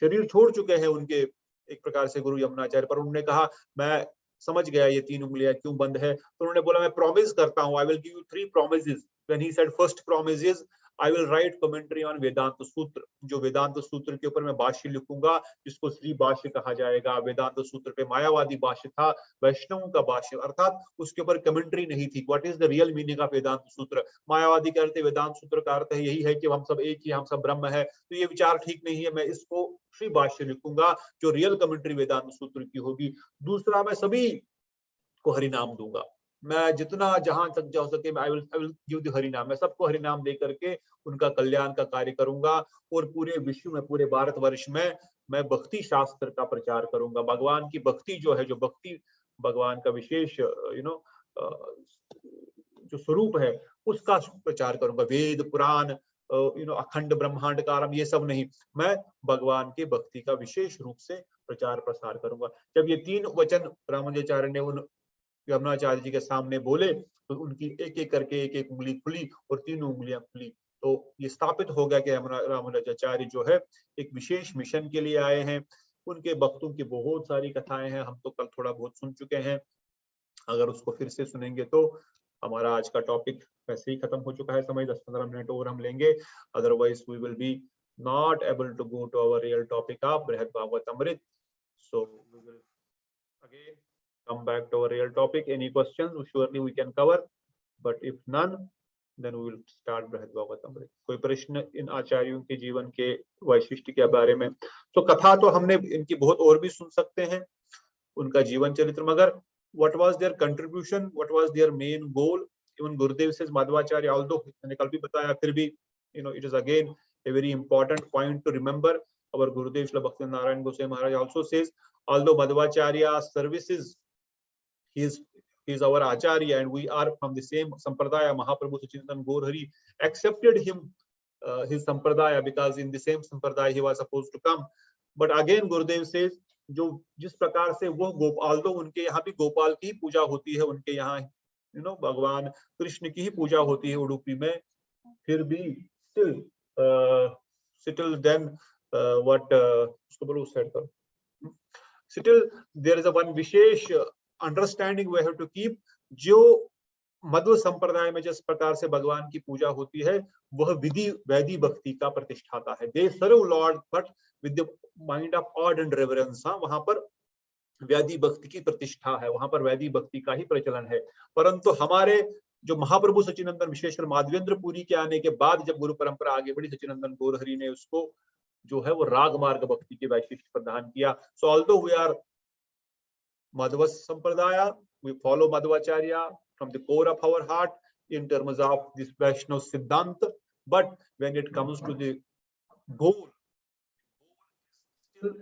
शरीर छोड़ चुके हैं उनके एक प्रकार से गुरु यमुनाचार्य, पर उन्होंने कहा मैं समझ गया ये 3 उंगलियां क्यों बंद है। तो उन्होंने बोला मैं प्रॉमिस करता हूँ, I will give you 3 promises। When he said first promise is I will write commentary on Vedanta Sutra, जो वेदांत सूत्र के ऊपर मैं भाष्य लिखूंगा जिसको श्री भाष्य कहा जाएगा। वेदांत सूत्र पे मायावादी भाष्य था, वैष्णवों का भाष्य, अर्थात उसके ऊपर कमेंट्री नहीं थी। What is the real meaning of Vedanta Sutra? मायावादी कहते हैं वेदांत सूत्र का अर्थ है यही है कि हम सब एक ही, हम सब ब्रह्म है, तो ये विचार ठीक नहीं है, मैं इसको श्री भाष्य लिखूंगा जो रियल कमेंट्री वेदांत सूत्र की होगी। दूसरा, मैं सभी को हरिनाम दूंगा, मैं जितना जहां तक जा सके आई विल गिव द हरिनाम, मैं सबको हरिनाम दे करके उनका कल्याण का कार्य करूंगा और पूरे विश्व में, पूरे भारतवर्ष में मैं भक्ति शास्त्र का प्रचार करूंगा। भगवान की भक्ति जो है, जो भक्ति भगवान का विशेष जो स्वरूप है उसका प्रचार करूंगा। वेद पुराण अखंड ब्रह्मांडकारम ये सब नहीं, मैं भगवान की भक्ति का विशेष रूप से प्रचार प्रसार करूंगा। जब ये 3 वचन रामानुजाचार्य ने उन यमुनाचार्य जी के सामने बोले तो उनकी एक एक करके एक एक उंगली खुली और 3 उंगलियां खुली। तो ये स्थापित हो गया कि रामानुजाचार्य जो है एक विशेष मिशन के लिए आए हैं। उनके भक्तों की बहुत सारी कथाएं हैं, हम तो कल थोड़ा बहुत सुन चुके हैं, अगर उसको फिर से सुनेंगे तो हमारा आज का टॉपिक वैसे ही खत्म हो चुका है। समय 10-15 मिनट और हम लेंगे, otherwise we will be not able to go to our real topic of Brihad Bhagavatamrita. So we will again come back to our real topic. Any questions? Surely we can cover, but if none, then we will start Brihad Bhagavatamrita. कोई प्रश्न इन आचार्यों के जीवन के वैशिष्ट के बारे में? तो कथा तो हमने इनकी बहुत और भी सुन सकते हैं, उनका जीवन चरित्र, मगर what was their contribution, what was their main goal? Even Gurudev says Madhvacharya, although मैंने कल भी बताया, फिर भी it is again a very important point to remember. Our Gurudev Srila Bhaktivinoda Goswami Maharaj also says, although Madhvacharya's services, he is our acharya and we are from the same sampradaya, Mahaprabhu Sachinandan Gaur Hari accepted him, his sampradaya, because in the same sampradaya he was supposed to come. But again Gurudev says, जो जिस प्रकार से वो गोपाल, तो उनके यहाँ भी गोपाल की पूजा होती है, उनके यहाँ भगवान कृष्ण की ही पूजा होती है उडुपी में, फिर भी still then what उसको बोलो उस साइड पर, still there is a one विशेष understanding we have to keep. जो मध्व संप्रदाय में जिस प्रकार से भगवान की पूजा होती है वह विधि वैदिक भक्ति का प्रतिष्ठाता है। They serve lord but with the mind of awe and reverence. वहां पर वैदिक भक्ति की प्रतिष्ठा है, वहां पर वैदिक भक्ति का ही प्रचलन है। परंतु हमारे जो महाप्रभु सच्चिनंदन, विशेषकर माधवेंद्र पुरी के आने के बाद जब गुरु परंपरा आगे बढ़ी, सच्चिनंदन गौरहरि ने उसको जो है वो राग मार्ग भक्ति के वैशिष्ट प्रदान किया। So although we are Madhva Sampradaya, we follow Madhvacharya from the core of our heart in terms of this Vaishnava Siddhanta, but when it comes to the goal, still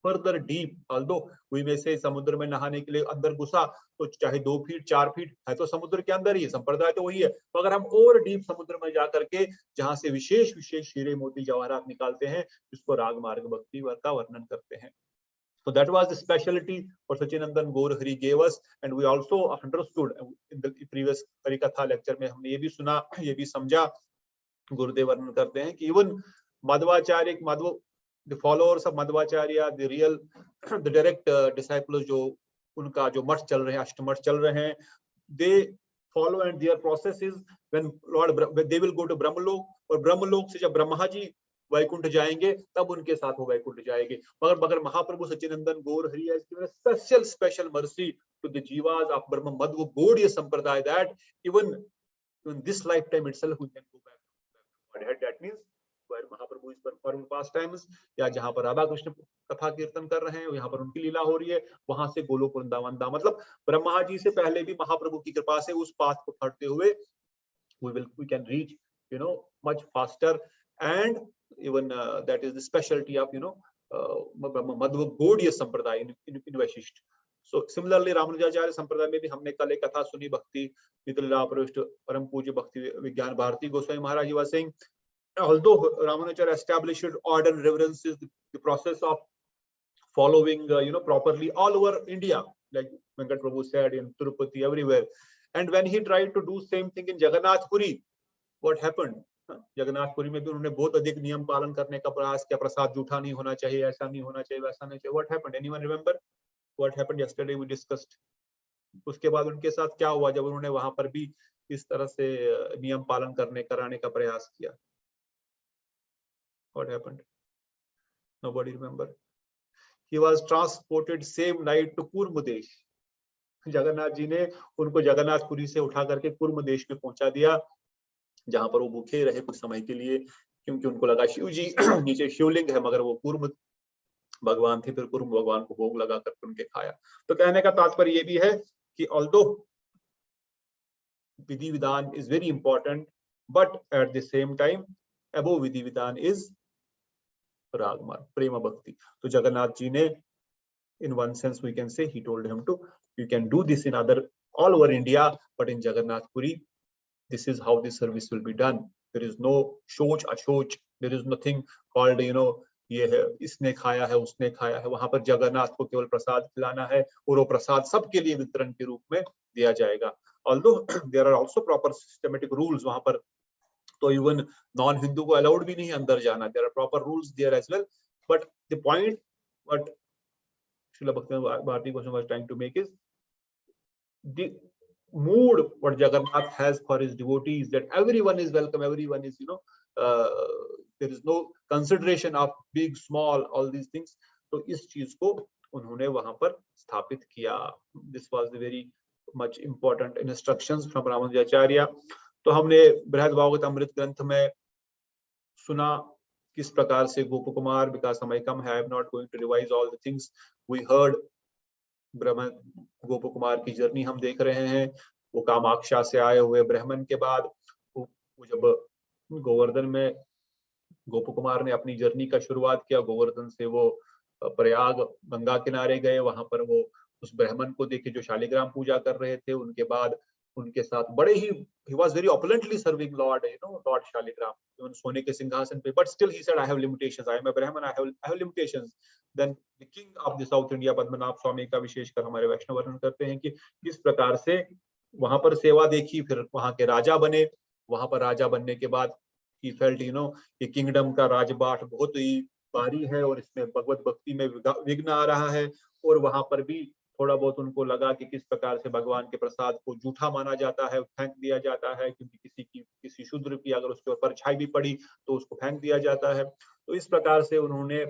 further deep, although we may say समुद्र में नहाने के लिए अंदर घुसा तो चाहे 2 फीट 4 फीट है तो समुद्र के अंदर ही है, संप्रदाय तो वही है। तो अगर हम और डीप समुद्र में जाकर के जहां से विशेष विशेष हीरे मोती जवाहरात निकालते हैं, जिसको राग मार्ग भक्ति का वर्णन करते हैं। So that was the specialty what Sachinandan Gaur Hari gave us, and we also understood in the previous Harikatha lecture में हमने ये भी सुना, ये भी समझा, गुरुदेव वर्णन करते हैं कि even Madhvacharya, the followers of Madhvacharya, the real, the direct disciples, जो उनका जो मठ चल रहे हैं, अष्टमठ चल रहे हैं, they follow and their process is when they will go to Brahmalok, और ब्रह्मलोक से जब ब्रह्मा जी वैकुंठ जाएंगे तब उनके साथ वो वैकुंठ जाएंगे। मगर महाप्रभु सच्चिनंदन गौर Hari has given a special mercy to the jivas of Brahma Madhva Gaudiya Sampradaya that even in this lifetime itself we can go back to Godhead. That means where Mahaprabhu is performing pastimes, या जहाँ पर राधा कृष्ण कथा कीर्तन कर रहे हैं, यहाँ पर उनकी लीला हो रही है, वहां से गोलोक वृंदावन धाम, मतलब ब्रह्मा जी से पहले भी महाप्रभु की कृपा से उस पाथ को पढ़ते हुए we can reach, you know, much faster. And even that is the specialty of, you know, Madhva Gaudiya Sampradaya in Vaishishta. So similarly Ramanujacharya Sampradaya में भी हमने कल एक कथा सुनी, भक्ति वितलीला प्रविष्ट परम पूज्य भक्ति विज्ञान भारती गोस्वामी महाराज जी was saying, although Ramanujacharya established order and reverences the process of following you know, properly all over India, like Venkat Prabhu said, in Tirupati, everywhere. And when he tried to do same thing in Jagannath Puri, what happened? Jagannath Puri में भी उन्होंने बहुत अधिक नियम पालन करने का प्रयास किया, प्रसाद जूठा नहीं होना चाहिए, ऐसा नहीं होना चाहिए, वैसा नहीं चाहिए. What happened? Anyone remember what happened yesterday? We discussed. उसके बाद उनके साथ क्या हुआ जब उन्होंने वहां पर भी इस तरह से नियम पालन कराने का प्रयास किया? What happened? Nobody remember. He was transported same night to Kurma देश. जगन्नाथ जी ने उनको जगन्नाथपुरी से उठा करके कुर्म देश में पहुंचा दिया, जहां पर वो भूखे रहे कुछ समय के लिए, क्योंकि उनको लगा शिव जी नीचे शिवलिंग है, मगर वो कुर्म भगवान थे, फिर कुर्म भगवान को भोग लगा करके उनके खाया. तो कहने का तात्पर्य ये भी है कि ऑल्दो विधि विधान is very important, but at the same time above विधि विधान इज राग मार्ग, प्रेम भक्ति. तो जगन्नाथ जी ने in one sense we can say he told him to, you can do this in other all over India, but in Jagannath Puri this is how the service will be done. There is no shoch ashoch, there is nothing called, you know, ये है इसने खाया है उसने खाया है. वहां पर जगन्नाथ को केवल प्रसाद खिलाना है और वो प्रसाद सबके लिए वितरण के रूप में दिया जाएगा. Although there are also proper systematic rules वहां पर, तो इवन नॉन हिंदू को अलाउड भी नहीं अंदर जाना. There are proper rules there as well, but the point what Srila Bhakti Goswami was trying to make is the mood what Jagannath has for his devotees, that everyone is welcome, everyone is, you know, there is no consideration of big small all these things. तो इस चीज को उन्होंने वहां पर स्थापित किया. This was the very much important instructions from Ramanujacharya. तो हमने बृहद भागवत अमृत ग्रंथ में सुना किस प्रकार से गोप कुमार, because समय कम है, I am not going to revise all the things we heard. ब्रह्मन गोप कुमार की जर्नी हम देख रहे हैं. वो कामाक्षा से आए हुए ब्राह्मण के बाद वो जब गोवर्धन में गोप कुमार ने अपनी जर्नी का शुरुआत किया, गोवर्धन से वो प्रयाग गंगा किनारे गए. वहां पर वो उस ब्राह्मण को देखे जो शालिग्राम पूजा कर रहे थे. उनके बाद उनके साथ बड़े ही he was very opulently serving Lord, you know, Lord Shaligram, even सोने के सिंहासन पे, but still he said I have limitations, I am a Brahman, I have limitations. Then the king of the South India Padmanabha स्वामी का विशेषकर हमारे वैष्णव वर्णन करते हैं कि किस प्रकार से वहां पर सेवा देखी, फिर वहां के राजा बने. वहां पर राजा बनने के बाद he felt, you know, ये किंगडम का राजपाट बहुत ही भारी है और इसमें भगवत भक्ति में विघ्न आ रहा है. और वहां पर भी थोड़ा बहुत उनको लगा कि किस प्रकार से भगवान के प्रसाद को जूठा माना जाता है, फेंक दिया जाता है, क्योंकि किसी शूद्र की अगर उसके ऊपर परछाई भी पड़ी तो उसको फेंक दिया जाता है. तो इस प्रकार से उन्होंने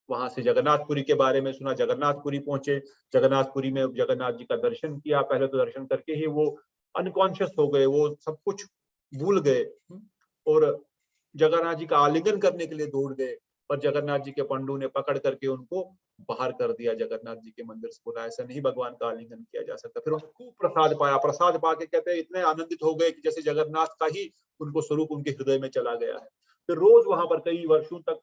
वहां से जगन्नाथपुरी के बारे में सुना. जगन्नाथपुरी पहुंचे. जगन्नाथपुरी में जगन्नाथ जी का दर्शन किया. पहले तो दर्शन करके ही वो अनकॉन्शियस हो गए, वो सब कुछ भूल गए और जगन्नाथ जी का आलिंगन करने के लिए दौड़ गए. पर जगन्नाथ जी के पंडू ने पकड़ करके उनको बाहर कर दिया, जगन्नाथ जी के मंदिर से बोला ऐसा नहीं भगवान का आलिंगन किया जा सकता. फिर उनको खूब प्रसाद पाया. प्रसाद पा के कहते हैं इतने आनंदित हो गए कि जैसे जगन्नाथ का ही उनको स्वरूप उनके हृदय में चला गया है. फिर रोज वहां पर कई वर्षों तक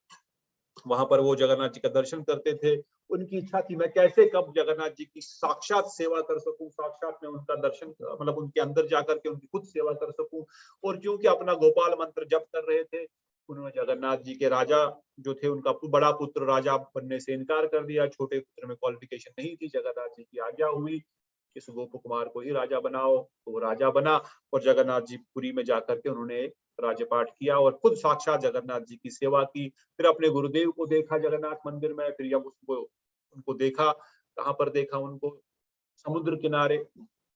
वहां पर वो जगन्नाथ जी का दर्शन करते थे. उनकी इच्छा थी मैं कैसे कब जगन्नाथ जी की साक्षात सेवा कर सकूं, साक्षात में उनका दर्शन मतलब उनके अंदर जाकर के उनकी खुद सेवा कर सकूं. और क्योंकि अपना गोपाल मंत्र जप कर रहे थे, उन्होंने जगन्नाथ जी के राजा जो थे उनका बड़ा पुत्र राजा बनने से इनकार कर दिया. छोटे पुत्र में क्वालिफिकेशन नहीं थी. जगन्नाथ जी की आज्ञा हुई इस गोप कुमार को ही राजा बनाओ, तो वो राजा बना. और जगन्नाथ जी पुरी में जाकर के उन्होंने राज्यपाठ किया और खुद साक्षात जगन्नाथ जी की सेवा की. फिर अपने गुरुदेव को देखा जगन्नाथ मंदिर में. फिर जब उनको देखा, कहाँ पर देखा उनको? समुद्र किनारे.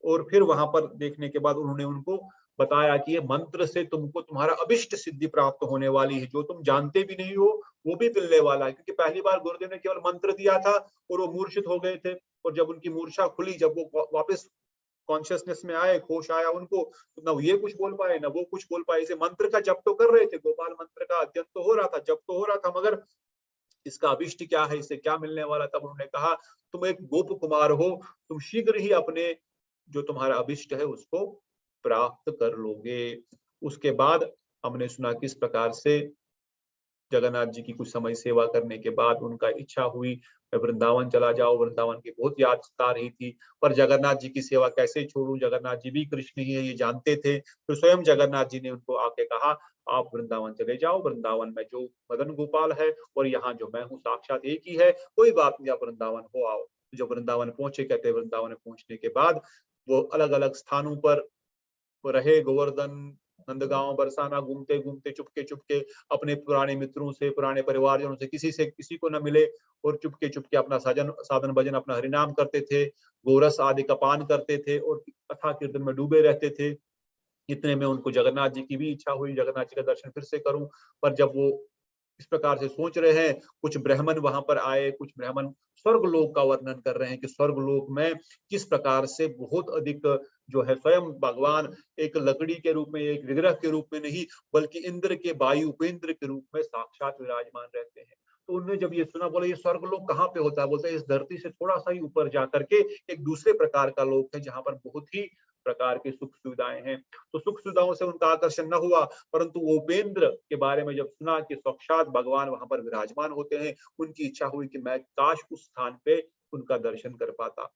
और फिर वहां पर देखने के बाद उन्होंने उनको बताया कि ये मंत्र से तुमको तुम्हारा अभिष्ट सिद्धि प्राप्त होने वाली है, जो तुम जानते भी नहीं हो वो भी मिलने वाला है. क्योंकि पहली बार गुरुदेव ने केवल मंत्र दिया था और वो मूर्छित हो गए थे. और जब उनकी मूर्छा खुली, जब वो वापस कॉन्शियसनेस में आए, होश आया उनको, तो ना ये कुछ बोल पाए ना वो कुछ बोल पाए। इसे मंत्र का जप तो कर रहे थे, गोपाल मंत्र का अध्ययन तो हो रहा था, जप तो हो रहा था, मगर इसका अभिष्ट क्या है, इससे क्या मिलने वाला। तब उन्होंने कहा तुम एक गोप कुमार हो, तुम शीघ्र ही अपने जो तुम्हारा अभिष्ट है उसको प्राप्त कर लोगे। उसके बाद हमने सुना किस प्रकार से जगन्नाथ जी की कुछ समय सेवा करने के बाद उनका इच्छा हुई मैं वृंदावन चला जाऊं, वृंदावन की बहुत याद सता रही थी, पर जगन्नाथ जी की सेवा कैसे छोड़ूं, जगन्नाथ जी भी कृष्ण ही है ये जानते थे। तो स्वयं जगन्नाथ जी ने उनको आके कहा आप वृंदावन चले जाओ, वृंदावन में जो मदन गोपाल है और यहाँ जो मैं हूँ साक्षात एक ही है, कोई बात नहीं, आप वृंदावन हो आओ। जब वृंदावन पहुंचे, कहते वृंदावन पहुंचने के बाद वो अलग अलग स्थानों पर रहे, गोवर्धन, नंदगांव, बरसाना घूमते घूमते चुपके चुपके अपने पुराने मित्रों से, पुराने परिवारजनों से किसी को न मिले और चुपके चुपके अपना साधन भजन अपना हरिनाम करते थे, गोरस आदि का पान करते थे और कथा कीर्तन में डूबे रहते थे। इतने में उनको जगन्नाथ जी की भी इच्छा हुई जगन्नाथ जी का दर्शन फिर से करूं। पर जब वो इस प्रकार से सोच रहे हैं, कुछ ब्राह्मण वहां पर आए, कुछ ब्राह्मण स्वर्गलोक का वर्णन कर रहे हैं कि स्वर्गलोक में किस प्रकार से बहुत अधिक जो है स्वयं भगवान एक लकड़ी के रूप में, एक विग्रह के रूप में नहीं बल्कि इंद्र के वायु उपेंद्र के रूप में साक्षात विराजमान रहते हैं। तो उन्होंने जब ये सुना, बोले ये स्वर्गलोक कहाँ पे होता है, बोलते हैं इस धरती से थोड़ा सा ही ऊपर जाकर के एक दूसरे प्रकार का लोक है जहाँ पर बहुत ही प्रकार की सुख सुविधाएं हैं। तो सुख सुविधाओं से उनका आकर्षण न हुआ, परंतु उपेंद्र के बारे में जब सुना कि साक्षात भगवान वहां पर विराजमान होते हैं, उनकी इच्छा हुई कि मैं काश उस स्थान पे उनका दर्शन कर पाता।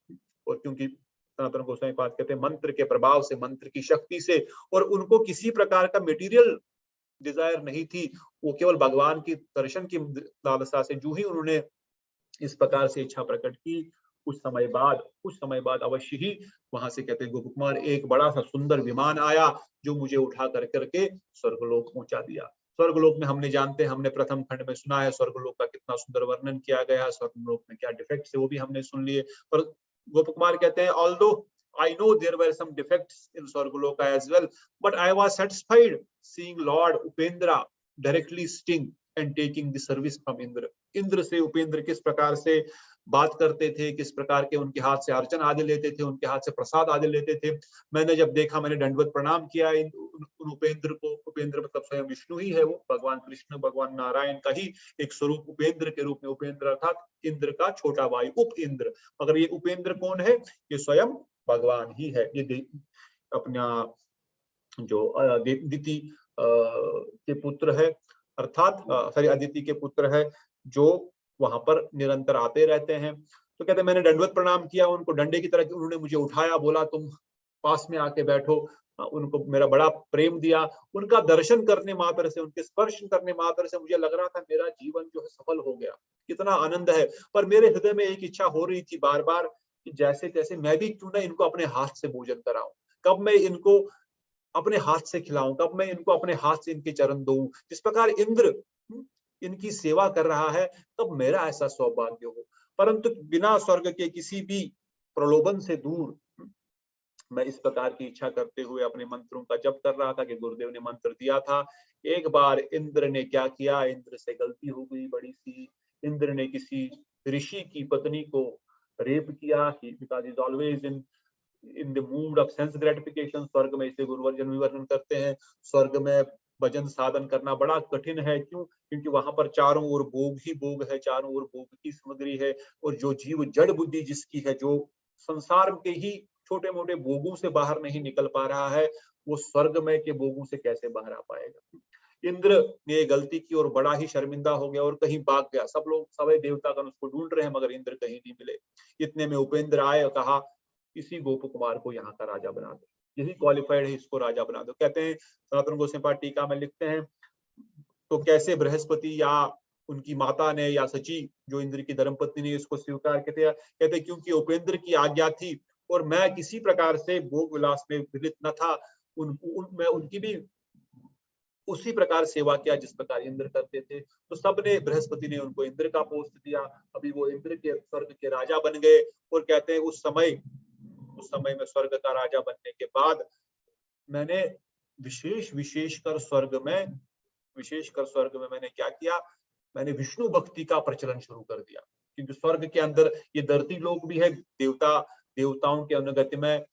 और क्योंकि सनातन गोस्वामी पाद कहते हैं मंत्र के प्रभाव से, मंत्र की शक्ति से, और उनको किसी प्रकार का मटेरियल डिजायर नहीं थी, वो केवल भगवान की दर्शन की लालसा से, जो ही उन्होंने इस प्रकार से इच्छा प्रकट की, कुछ समय बाद अवश्य ही वहां से कहते हैं गोप कुमार एक बड़ा सा सुंदर विमान आया जो मुझे उठा कर करके स्वर्गलोक पहुंचा दिया। स्वर्गलोक में हमने प्रथम खंड में सुना है स्वर्गलोक का कितना सुंदर वर्णन किया गया, स्वर्गलोक में क्या डिफेक्ट्स है वो भी हमने सुन लिए। पर गोप कुमार कहते हैं although I know there were some defects in Swargaloka as well, but I was satisfied seeing Lord Upendra directly sting and taking the service from Indra. Indra से उपेंद्र किस प्रकार से बात करते थे, किस प्रकार के उनके हाथ से अर्चन आदि लेते थे, उनके हाथ से प्रसाद आदि लेते थे। मैंने जब देखा, मैंने दंडवत प्रणाम किया उन उपेंद्र को। उपेंद्र मतलब स्वयं विष्णु ही है, वो भगवान कृष्ण, भगवान नारायण का ही एक स्वरूप उपेंद्र के रूप में। उपेंद्र अर्थात इंद्र का छोटा भाई, उप इंद्र। मगर ये उपेंद्र कौन है? ये स्वयं भगवान ही है। ये अपना जो अदिति के पुत्र है, अर्थात अदिति के पुत्र है, जो वहां पर निरंतर आते रहते हैं। तो कहते हैं मैंने दंडवत प्रणाम किया उनको, डंडे की तरह उन्होंने मुझे उठाया, बोला तुम पास में आके बैठो। उनको मेरा बड़ा प्रेम दिया। उनका दर्शन करने मात्र से, उनके स्पर्श करने मात्र से मुझे लग रहा था मेरा जीवन जो है सफल हो गया, कितना आनंद है। पर मेरे हृदय में एक इच्छा हो रही थी बार बार कि जैसे तैसे मैं भी क्यों ना इनको अपने हाथ से भोजन कराऊं, कब मैं इनको अपने हाथ से खिलाऊं, कब मैं इनको अपने हाथ से इनके चरण दूं। जिस प्रकार इंद्र इनकी सेवा कर रहा है, तब मेरा ऐसा सौभाग्य हो। परंतु बिना स्वर्ग के किसी भी प्रलोभन से दूर मैं इस प्रकार की इच्छा करते हुए अपने मंत्रों का जप कर रहा था कि गुरुदेव ने मंत्र दिया था। एक बार इंद्र ने क्या किया, इंद्र से गलती हो गई बड़ी सी। इंद्र ने किसी ऋषि की पत्नी को रेप किया। Because is always in the mood off sense gratification. स्वर्ग में इसे गुरुवर्जन विवरण करते हैं, स्वर्ग में भजन साधन करना बड़ा कठिन है। क्यों? क्योंकि वहां पर चारों ओर भोग ही भोग है, चारों ओर भोग की सामग्री है। और जो जीव जड़ बुद्धि जिसकी है, जो संसार के ही छोटे मोटे भोगों से बाहर नहीं निकल पा रहा है, वो स्वर्ग में के भोगों से कैसे बाहर आ पाएगा। इंद्र ने गलती की और बड़ा ही शर्मिंदा हो गया और कहीं भाग गया। सब लोग, सभी देवतागण उसको ढूंढ रहे हैं, मगर इंद्र कहीं नहीं मिले। इतने में उपेंद्र आए और कहा इसी गोप कुमार को यहाँ का राजा बना दो, यही क्वालिफाइड है, इसको राजा बना दो। कहते हैं सनातन गोस्वामी पाद टीका में लिखते हैं, तो कैसे बृहस्पति या उनकी माता ने या सची जो इंद्र की धर्मपत्नी ने इसको स्वीकार किया। कहते क्योंकि उपेंद्र की आज्ञा थी और मैं किसी प्रकार से भोग विलास में विलित न था, मैं उनकी भी उसी प्रकार सेवा किया जिस प्रकार इंद्र करते थे। तो सबने, बृहस्पति ने उनको इंद्र का पोस्ट दिया। अभी वो इंद्र के स्वर्ग के राजा बन गए। और कहते हैं उस समय में स्वर्ग का राजा बनने के बाद मैंने विशेषकर स्वर्ग में मैंने क्या किया, मैंने विष्णु भक्ति का प्रचलन शुरू कर दिया। क्योंकि स्वर्ग के अंदर ये धरती लोक भी है, देवताओं के अनुगत्य में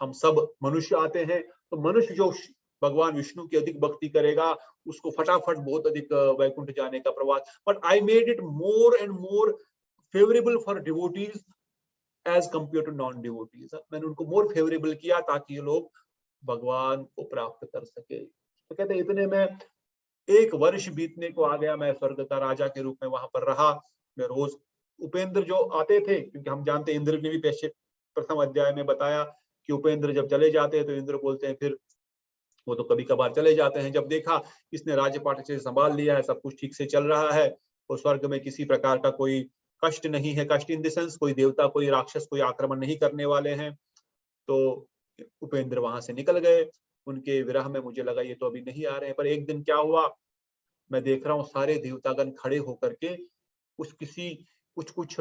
हम सब मनुष्य आते हैं, तो मनुष्य जो भगवान विष्णु की अधिक भक्ति करेगा उसको फटाफट बहुत अधिक वैकुंठ जाने का प्रवास। But I made it more and more favourable for devotees as compare to non devotees. मैंने उनको मोर फेवरेबल किया ताकि ये लोग भगवान को प्राप्त कर सके। तो कहते हैं इतने में 1 वर्ष बीतने को आ गया, मैं स्वर्ग का राजा के रूप में वहां पर रहा। मैं रोज उपेंद्र जो आते थे, क्योंकि हम जानते हैं इंद्र ने भी प्रथम अध्याय में बताया कि उपेंद्र जब चले जाते हैं तो इंद्र बोलते हैं फिर वो तो कभी कभार चले जाते हैं। जब देखा इसने राज्यपाट अच्छे से संभाल लिया है, सब कुछ ठीक से चल रहा है और स्वर्ग में किसी प्रकार का कोई कष्ट नहीं है, कष्ट इन द सेंस कोई देवता कोई राक्षस कोई आक्रमण नहीं करने वाले हैं, तो उपेंद्र वहां से निकल गए। उनके विरह में मुझे लगा ये तो अभी नहीं आ रहे हैं। पर एक दिन क्या हुआ, मैं देख रहा हूँ सारे देवतागण खड़े होकर के कुछ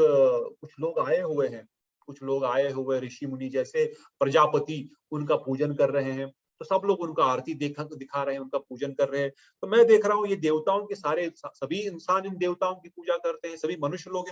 लोग आए हुए हैं, कुछ लोग आए हुए ऋषि मुनि जैसे प्रजापति उनका पूजन कर रहे हैं। तो सब लोग उनका आरती दिखा रहे हैं, उनका पूजन कर रहे हैं। तो मैं देख रहा हूँ ये देवताओं के सभी इंसान इन देवताओं की पूजा करते हैं, सभी मनुष्य लोग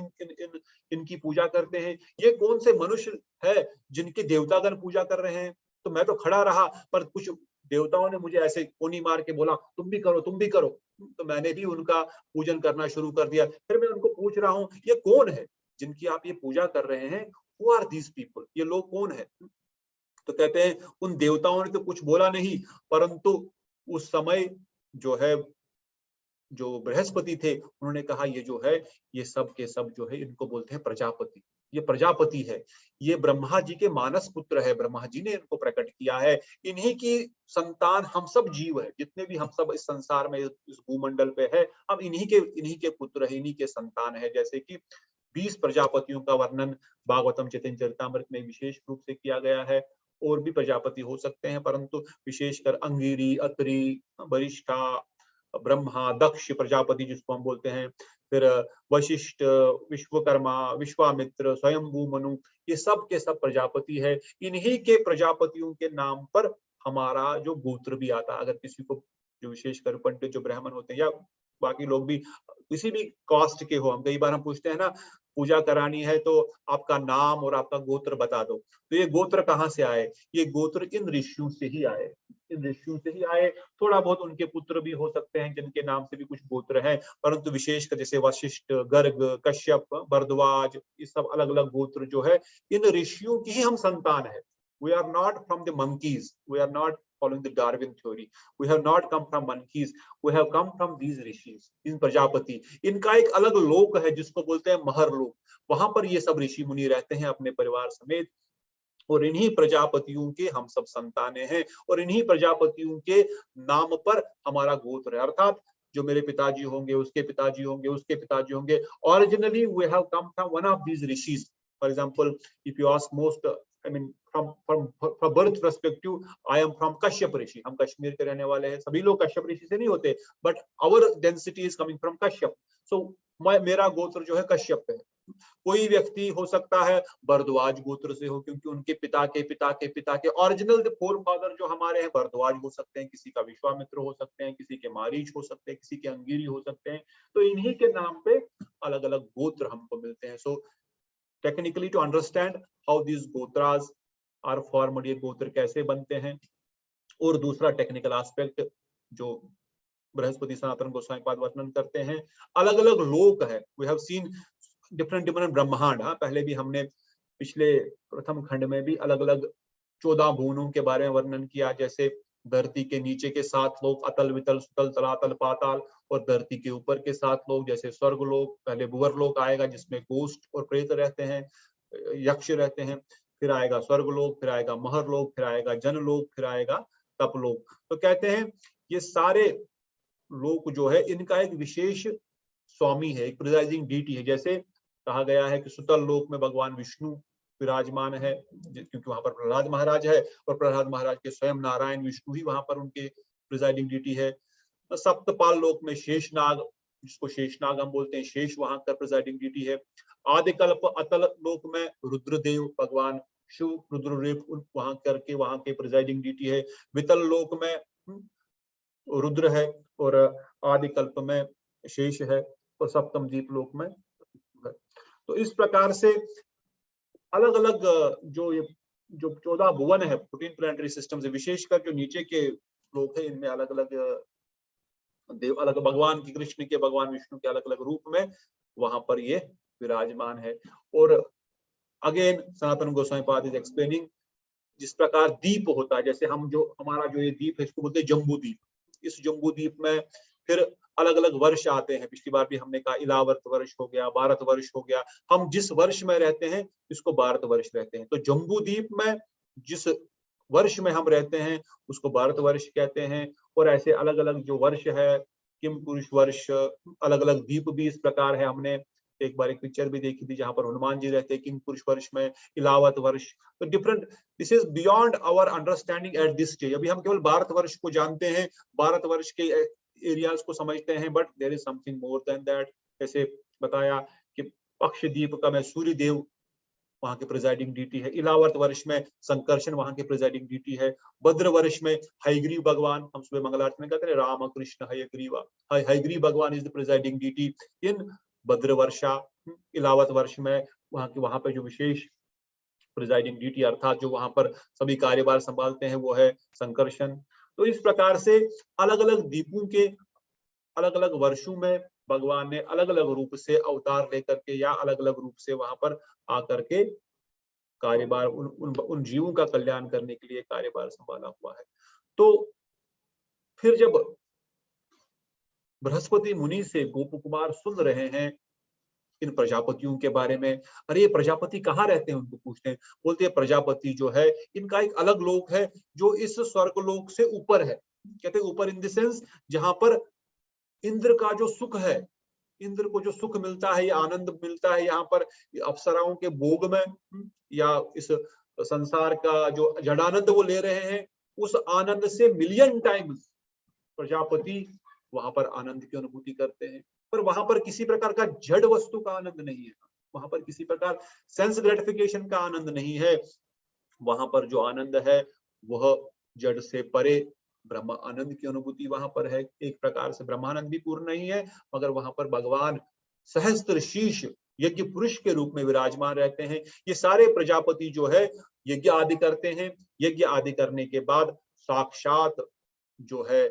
इनकी पूजा करते हैं। ये कौन से मनुष्य है जिनके देवतागण पूजा कर रहे हैं? तो मैं तो खड़ा रहा, पर कुछ देवताओं ने मुझे ऐसे कोनी मार के बोला तुम भी करो, तुम भी करो। तो मैंने भी उनका पूजन करना शुरू कर दिया। फिर मैं उनको पूछ रहा हूँ ये कौन है जिनकी आप ये पूजा कर रहे हैं? Who are these people? ये लोग कौन है? तो कहते हैं उन देवताओं ने तो कुछ बोला नहीं, परंतु उस समय जो बृहस्पति थे उन्होंने कहा ये जो है ये सब के सब जो है इनको बोलते हैं प्रजापति। ये प्रजापति है, ये ब्रह्मा जी के मानस पुत्र है, ब्रह्मा जी ने इनको प्रकट किया है। इन्हीं की संतान हम सब जीव है, जितने भी हम सब इस संसार में इस भूमंडल पे है, हम इन्हीं के पुत्र है, इन्हीं के संतान है। जैसे कि 20 प्रजापतियों का वर्णन भागवतम चैतन्यचरितामृत में विशेष रूप से किया गया है। और भी प्रजापति हो सकते हैं, परंतु विशेषकर अंगिरी, अत्रि, वरिष्ठा, ब्रह्मा, दक्ष प्रजापति जिसको हम बोलते हैं, फिर वशिष्ठ, विश्वकर्मा, विश्वामित्र, स्वयंभू मनु, ये सब के सब प्रजापति है। इन्हीं के प्रजापतियों के नाम पर हमारा जो गोत्र भी आता है। अगर किसी को जो विशेषकर पंडित जो ब्राह्मण होते हैं या बाकी लोग भी किसी भी कास्ट के हो, हम कई बार हम पूछते हैं ना पूजा करानी है तो आपका नाम और आपका गोत्र बता दो। तो ये गोत्र कहाँ से आए? ये गोत्र इन ऋषियों से ही आए, इन ऋषियों से ही आए। थोड़ा बहुत उनके पुत्र भी हो सकते हैं जिनके नाम से भी कुछ गोत्र हैं, परंतु विशेषकर जैसे वशिष्ठ, गर्ग, कश्यप, भरद्वाज, ये सब अलग अलग गोत्र जो है इन ऋषियों की ही हम संतान है। We are not from the monkeys. We are not following the Darwin theory. We have not come from monkeys. We have come from these rishis. इन प्रजापति, इनका एक अलग लोक है जिसको बोलते हैं महर लोक। वहां पर ये सब ऋषि मुनि रहते हैं अपने परिवार समेत, और इन्हीं प्रजापतियों के हम सब संतानें हैं, और इन्हीं प्रजापतियों के नाम पर हमारा गोत्र है। अर्थात जो मेरे पिताजी होंगे, उसके पिताजी होंगे, उसके पिताजी होंगे। Originally we have come from one of these rishis. For example, if you ask most, I mean, from birth perspective, I am from Kashyap Rishi. हम कश्मीर के रहने वाले हैं। सभी लोग कश्यप ऋषि से नहीं होते, but our density is coming from Kashyap. So मेरा गोत्र जो है कश्यप है। कोई व्यक्ति हो सकता है भरद्वाज गोत्र से हो, क्योंकि उनके पिता के पिता के पिता के ओरिजिनल फोर फादर जो हमारे हैं भरद्वाज हो सकते हैं, किसी का विश्वामित्र हो सकते हैं, किसी के मारीच हो सकते हैं, किसी के अंगिरी हो सकते हैं। तो इन्हीं के नाम पे अलग अलग गोत्र हमको मिलते हैं। So technically to understand how these गोत्रास आर फॉर्मड, ये गोत्र कैसे बनते हैं। और दूसरा टेक्निकल एस्पेक्ट जो बृहस्पति सनातन गोस्वामी पाद वर्णन करते हैं, अलग अलग लोक है। वी हैव सीन डिफरेंट ब्रह्मांड। पहले भी हमने पिछले प्रथम खंड में भी अलग अलग 14 भुवनों के बारे में वर्णन किया, जैसे धरती के नीचे के 7 लोक, अतल वितल सुतल तलातल पाताल, और धरती के ऊपर के 7 लोक जैसे स्वर्ग लोक, पहले भुवर लोक आएगा जिसमें गोष्ठ और प्रेत रहते हैं, यक्ष रहते हैं, फिर आएगा स्वर्ग लोक, फिर आएगा महर लोक, फिर आएगा जन लोक, फिर आएगा तप लोक। तो कहते हैं ये सारे लोक जो है इनका एक विशेष स्वामी है, एक प्रिजाइडिंग डीटी है। जैसे कहा गया है कि सुतल लोक में भगवान विष्णु विराजमान है, क्योंकि वहां पर प्रहलाद महाराज है, और प्रहलाद महाराज के स्वयं नारायण विष्णु ही वहां पर उनके प्रिजाइडिंग डीटी है। सप्तपाल लोक में शेषनाग, जिसको शेषनाग हम बोलते हैं, शेष वहां का प्रिजाइडिंग डीटी है। आदिकल्प अतल लोक में रुद्रदेव भगवान शिव रुद्रदेव वहां के प्रिजाइडिंग डीटी है। वितल लोक में रुद्र है, और आदिकल्प में शेष है, और सप्तम दीप लोक में है। तो इस प्रकार से अलग अलग जो ये जो 14 भुवन है 14 प्लैनेटरी सिस्टम से, विशेषकर जो नीचे के लोग हैं, इनमें अलग अलग देव, अलग भगवान की, कृष्ण के, भगवान विष्णु के अलग अलग रूप में वहां पर ये विराजमान है। और अगेन सनातन गोस्वामी पाद इज एक्सप्लेनिंग, जिस प्रकार दीप होता है, जैसे हम जो हमारा जो ये दीप है इसको बोलते हैं जम्बू दीप। इस जम्बू दीप में फिर अलग अलग वर्ष आते हैं। पिछली बार भी हमने कहा इलावर्त वर्ष हो गया, भारत वर्ष हो गया। हम जिस वर्ष में रहते हैं इसको भारत वर्ष रहते हैं। तो जम्बू दीप में जिस वर्ष में हम रहते हैं उसको भारत वर्ष कहते हैं। और ऐसे अलग अलग जो वर्ष है, किम पुरुष वर्ष, अलग अलग दीप भी इस प्रकार है। हमने एक बार एक पिक्चर भी देखी थी जहां पर हनुमान जी रहते हैं किंग पुरुष वर्ष में, इलावत वर्ष। तो different, this is beyond our understanding at this stage. अभी हम केवल भारत वर्ष को जानते हैं, भारत वर्ष के एरियाज को समझते हैं, but there is something more than that. जैसे बताया कि पक्ष दीप का में सूर्य देव वहां के प्रिजाइडिंग डीटी है, इलावर्त वर्ष में संकर्षण वहां के प्रिजाइडिंग डीटी है, भद्र वर्ष में हयग्रीव भगवान, हम सुबह मंगलारती में कहते हैं राम कृष्ण हयग्रीवा, हयग्रीव भगवान इज द प्रिजाइडिंग डीटी इन भद्र वर्षा। इलावत वर्ष में वहां पे जो विशेष प्रिजाइडिंग डीटी अर्थात जो वहां पर सभी कार्यभार संभालते हैं वो है संकर्षण। तो इस प्रकार से अलग अलग दीपों के अलग अलग वर्षों में भगवान ने अलग अलग रूप से अवतार लेकर के या अलग अलग रूप से वहां पर आकर के कार्यभार उन जीवों का कल्याण करने के लिए कार्यभार संभाला हुआ है। तो फिर जब बृहस्पति मुनि से गोप कुमार सुन रहे हैं इन प्रजापतियों के बारे में, अरे ये प्रजापति कहाँ रहते हैं, उनको पूछते हैं। बोलते हैं प्रजापति जो है इनका एक अलग लोक है जो इस स्वर्ग लोक से ऊपर है। कहते हैं ऊपर इन द सेंस जहां पर इंद्र का जो सुख है, इंद्र को जो सुख मिलता है, ये आनंद मिलता है यहाँ पर अप्सराओं के भोग में, या इस संसार का जो जड़ानंद वो ले रहे हैं, उस आनंद से मिलियन टाइम्स प्रजापति वहां पर आनंद की अनुभूति करते हैं। पर वहां पर किसी प्रकार का जड़ वस्तु का आनंद नहीं है, वहां पर किसी प्रकार सेंस ग्रेटिफिकेशन का आनंद नहीं है। वहां पर जो आनंद है वह जड़ से परे ब्रह्म आनंद की अनुभूति वहां पर है। एक प्रकार से ब्रह्मानंद भी पूर्ण नहीं है, मगर वहां पर भगवान सहस्त्र शीर्ष यज्ञ पुरुष के रूप में विराजमान रहते हैं। ये सारे प्रजापति जो है यज्ञ आदि करते हैं। यज्ञ आदि करने के बाद साक्षात जो है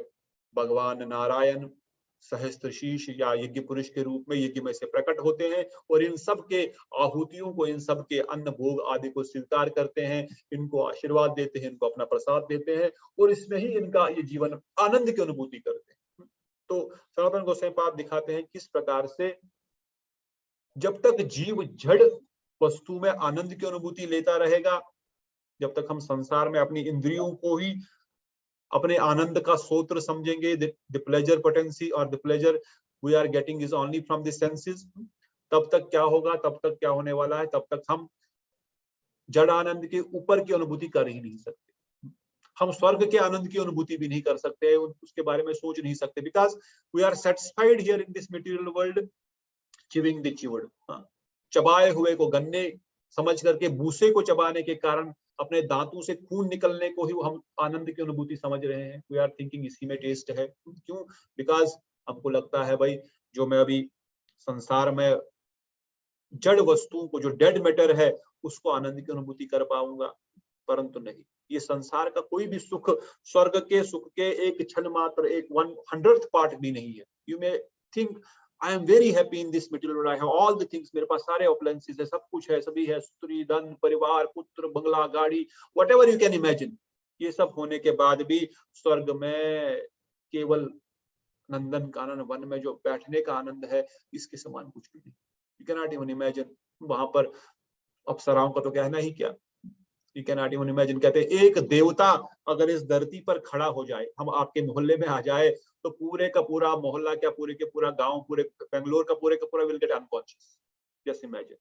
भगवान नारायण सहस्त्र शीर्ष या यज्ञ पुरुष के रूप में यज्ञ में से प्रकट होते हैं और इन सब के आहुतियों को, इन सब के अन्न भोग आदि को स्वीकार करते हैं, इनको आशीर्वाद देते हैं, इनको अपना प्रसाद देते हैं और इसमें ही इनका ये जीवन आनंद की अनुभूति करते हैं। तो सनातन गोस्वामी पाद दिखाते हैं किस प्रकार से जब तक जीव जड़ वस्तु में आनंद की अनुभूति लेता रहेगा, जब तक हम संसार में अपनी इंद्रियों को ही अपने आनंद का स्रोत समझेंगे, द प्लेजर पोटेंसी और the pleasure we are getting is only from the senses, तब तक क्या होगा, तब तक क्या होने वाला है, तब तक हम जड़ आनंद के ऊपर की अनुभूति कर ही नहीं सकते। हम स्वर्ग के आनंद की अनुभूति भी नहीं कर सकते, उसके बारे में सोच नहीं सकते, because we are satisfied here in this material world, chewing the chewed, चबाए हुए को गन्ने समझ करके भूसे को चबाने के कारण अपने दांतों से खून निकलने को ही हम आनंद की अनुभूति समझ रहे हैं। वी आर थिंकिंग इसी में टेस्ट है। क्यों? बिकॉज हमको लगता है भाई जो मैं अभी संसार में जड़ वस्तुओं को, जो डेड मैटर है, उसको आनंद की अनुभूति कर पाऊंगा, परंतु नहीं। ये संसार का कोई भी सुख स्वर्ग के सुख के एक क्षण मात्र, एक 100th पार्ट भी नहीं है। You may think I am very happy in this material world. I have all the things. मेरे पास सारे appliances है, सब कुछ है, सभी है, स्त्री, धन, परिवार, पुत्र, बंगला, गाड़ी, whatever you can imagine. ये सब होने के बाद भी स्वर्ग में केवल नंदन कानन वन में जो बैठने का आनंद है, इसके समान कुछ भी नहीं। You cannot even imagine. वहां पर अप्सराओं का तो कहना ही क्या। You cannot even imagine. कहते हैं एक देवता अगर इस धरती पर खड़ा हो जाए, हम आपके मोहल्ले में आ जाए, तो पूरे का पूरा मोहल्ला क्या, पूरे के पूरा गांव, पूरे बेंगलोर का पूरा will get unconscious. Just imagine,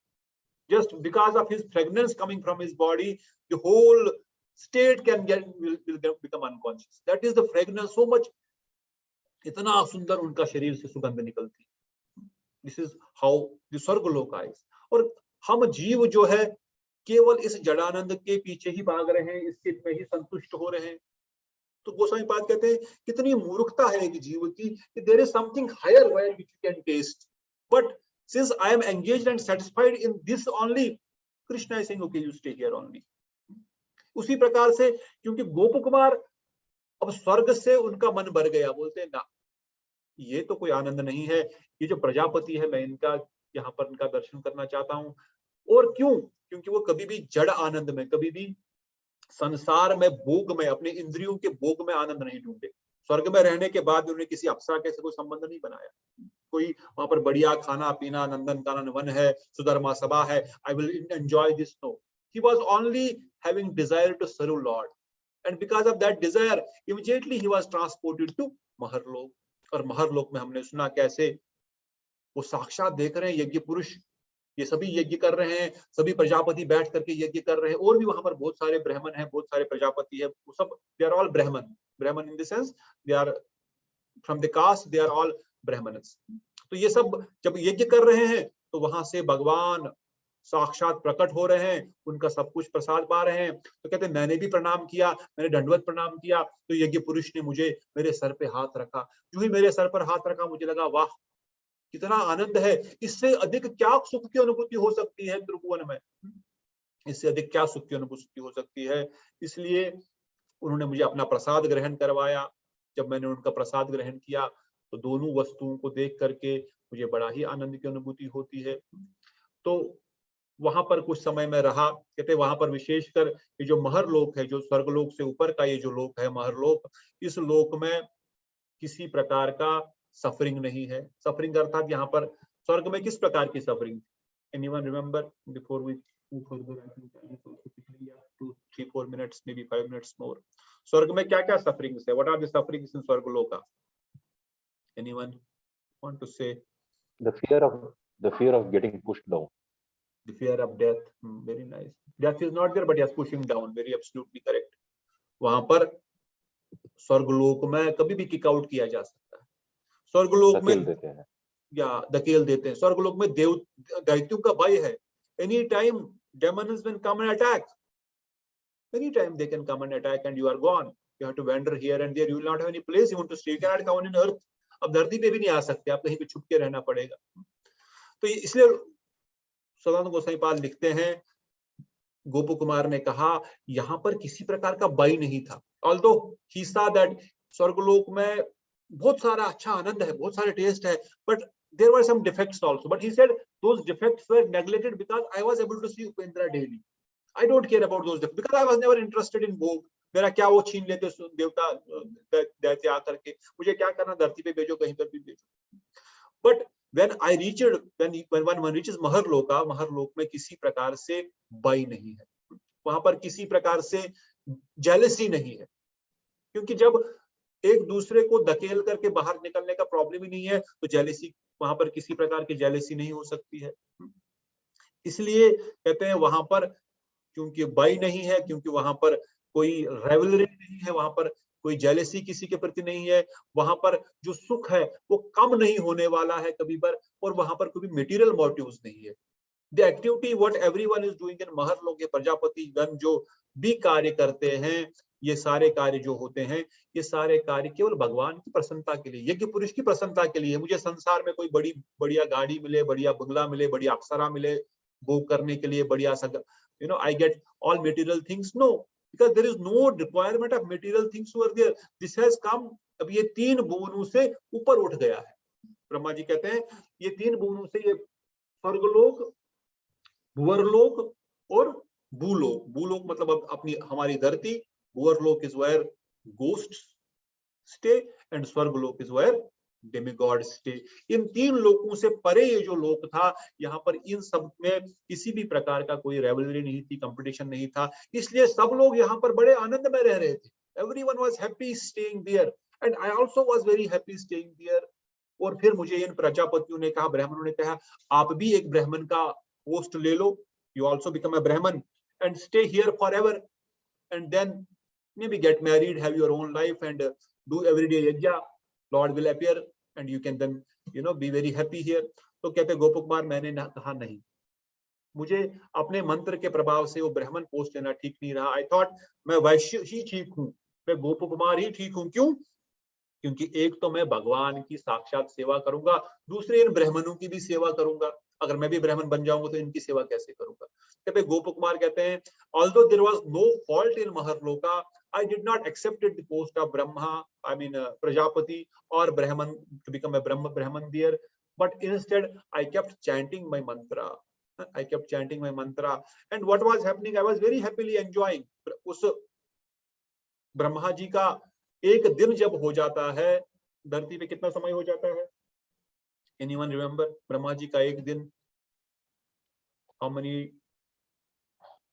just because of his fragrance coming from his body, the whole state will become unconscious. That is the fragrance, so much, इतना सुंदर उनका शरीर से सुगंध निकलती है। This is how the स्वर्ग लोक is. और हम जीव जो है केवल इस जड़ानंद के पीछे ही भाग रहे हैं, इसके में ही संतुष्ट हो रहे हैं। तो गोस्वामी पाद कहते हैं कितनी मूर्खता है एक जीव की, कि there is something higher where which you can taste, but since I am engaged and satisfied in this only, Krishna is saying okay you stay here only. उसी प्रकार से क्योंकि गोप कुमार अब स्वर्ग से उनका मन भर गया, बोलते हैं ना ये तो कोई आनंद नहीं है, ये जो प्रजापति है मैं इनका यहाँ पर इनका दर्शन करना चाहता हूँ। और क्यों? क्योंकि वो कभी भी जड़ आनंद में, कभी भी संसार में भोग में, अपने इंद्रियों के भोग में आनंद नहीं ढूंढे। स्वर्ग में रहने के बाद उन्होंने किसी अप्सरा के से कोई संबंध नहीं बनाया, कोई वहां पर बढ़िया खाना पीना, नंदन कानन वन है, सुधर्मा सभा है, I will enjoy this, no, he was only having desire to serve lord, and because of that desire immediately he was transported to Maharlok. और महरलोक में हमने सुना कैसे वो साक्षात देख रहे हैं यज्ञ पुरुष, ये सभी यज्ञ कर रहे हैं, सभी प्रजापति बैठ करके यज्ञ कर रहे हैं, और भी वहां पर बहुत सारे ब्राह्मण हैं, बहुत सारे प्रजापति है, वो सब दे are all brahmin, brahmin in the sense they are from the caste, they are all brahmins. तो ये सब जब यज्ञ कर रहे हैं तो वहां से भगवान साक्षात प्रकट हो रहे हैं, उनका सब कुछ प्रसाद पा रहे हैं। तो कहते हैं मैंने भी प्रणाम किया, मैंने दंडवत प्रणाम किया, तो यज्ञ पुरुष ने मुझे मेरे सर पे हाथ रखा। जो ही मेरे सर पर हाथ रखा मुझे लगा वाह कितना आनंद है, इससे अधिक क्या सुख की अनुभूति हो सकती है त्रिभुवन में, इससे अधिक क्या सुख की अनुभूति हो सकती है। इसलिए उन्होंने मुझे अपना प्रसाद ग्रहण करवाया। जब मैंने उनका प्रसाद ग्रहण किया तो दोनों वस्तुओं को देख करके मुझे बड़ा ही आनंद की अनुभूति होती है। तो वहां पर कुछ समय में रहा। कहते वहां पर विशेषकर ये जो महरलोक है, जो स्वर्गलोक से ऊपर का ये जो लोक है महरलोक, इस लोक में किसी प्रकार का सफरिंग नहीं है। सफरिंग अर्थात यहाँ पर स्वर्ग में किस प्रकार की suffering? Anyone remember before we move further? I think I will also quickly 2-3-4 minutes, maybe 5 minutes more. स्वर्ग में क्या क्या सफरिंग्स है? What are the sufferings in स्वर्गलोका? Anyone want to say? The fear of getting pushed down. The fear of death. Very nice. Death is not there, but yes, pushing down. Very absolutely correct. वहां पर स्वर्गलोक में कभी भी किक आउट किया जा सकता है। स्वर्गलोक में देते हैं या धकेल देते हैं। स्वर्गलोक में देव दैत्यों का भय है। Any time demons will come and attack. Any time they can come and attack and you are gone. You have to wander here and there. You will not have any place you want to stay. You cannot come on earth. अब धरती पे भी नहीं आ सकते, आप कहीं पे छुप के रहना पड़ेगा। तो इसलिए सदानंद गोसाई पाल लिखते हैं, गोप कुमार ने कहा यहाँ पर किसी प्रकार का भय नहीं था। Although he saw that स्वर्गलोक में बहुत सारा अच्छा आनंद है, बहुत सारे टेस्ट है, but there were some defects also. But he said those defects were neglected because I was able to see Upendra daily. I don't care about those defects because I was never interested in भोग। मेरा क्या वो छीन लेते देवता दैत्य आकर के, मुझे क्या करना, धरती पे भेजो, कहीं पर भी भेजो। But when I reached, when one reaches महरलोका, Maharlok में किसी प्रकार से भय नहीं है, वहां पर किसी प्रकार से जेलसी नहीं है, क्योंकि जब एक दूसरे को धकेल करके बाहर निकलने का प्रॉब्लम ही नहीं है तो जेलसी, वहां पर किसी प्रकार की जेलसी नहीं हो सकती है। इसलिए कहते हैं वहां पर क्योंकि भय नहीं है, क्योंकि वहां पर कोई रेवलरी नहीं है, वहां पर कोई जेलसी किसी के प्रति नहीं है, वहां पर जो सुख है वो कम नहीं होने वाला है कभी पर, और वहां पर कोई मटेरियल मोटिव्स नहीं है। The activity what everyone is doing in Maharlok, Prajapati गण जो भी कार्य करते हैं, ये सारे कार्य जो होते हैं, ये सारे कार्य केवल भगवान की प्रसन्नता के लिए, यज्ञ पुरुष की प्रसन्नता के लिए। मुझे संसार में कोई बड़ी बढ़िया गाड़ी मिले, बढ़िया बंगला मिले, बढ़िया अप्सरा मिले भोग करने के लिए, बढ़िया I get all material things, no, because there is no requirement of material things over there. This has come, अब ये तीन भुवनों से ऊपर उठ गया है। ब्रह्मा जी कहते हैं ये तीन भुवनों से, ये स्वर्गलोक, भुवरलोक और भूलोक। भूलोक मतलब अब अपनी हमारी धरती, भुवरलोक is where ghosts stay and स्वर्गलोक is where डेमिगॉड स्टे। इन तीन लोकों से परे ये जो लोक था, यहाँ पर इन सब में किसी भी प्रकार का कोई रेवलरी नहीं थी, कंपटीशन नहीं था, इसलिए सब लोग यहाँ पर बड़े आनंद में रह रहे थे। Everyone was happy staying there and I also was very happy staying there. और फिर मुझे इन प्रजापतियों ने कहा, ब्राह्मणों ने कहा, आप भी एक ब्राह्मण का पोस्ट ले लो, you also become a brahmin and stay here forever and then maybe get married, have your own life and do everyday yajna. Lord will appear and you can then be very happy here. तो कहते गोप कुमार, मैंने कहा नहीं, मुझे अपने मंत्र के प्रभाव से वो ब्राह्मण पोस्ट लेना ठीक नहीं रहा। आई थॉट मैं वैश्य ही ठीक हूँ, मैं गोप कुमार ही ठीक हूँ। क्यों? क्योंकि एक तो मैं भगवान की साक्षात सेवा करूंगा, दूसरे इन ब्राह्मणों की भी सेवा करूंगा। अगर मैं भी ब्राह्मण बन जाऊंगा तो इनकी सेवा कैसे करूंगा। कहते गोप कुमार कहते हैं although there was no fault in Maharloka, I did not accept the post of Brahma, I mean Prajapati or Brahman to become a Brahman there, but instead I kept chanting my mantra. I kept chanting my mantra, and what was happening? I was very happily enjoying. उस ब्रह्मा जी का एक दिन जब हो जाता है, धरती पे कितना समय हो जाता है? Anyone remember? ब्रह्मा जी का एक दिन, how many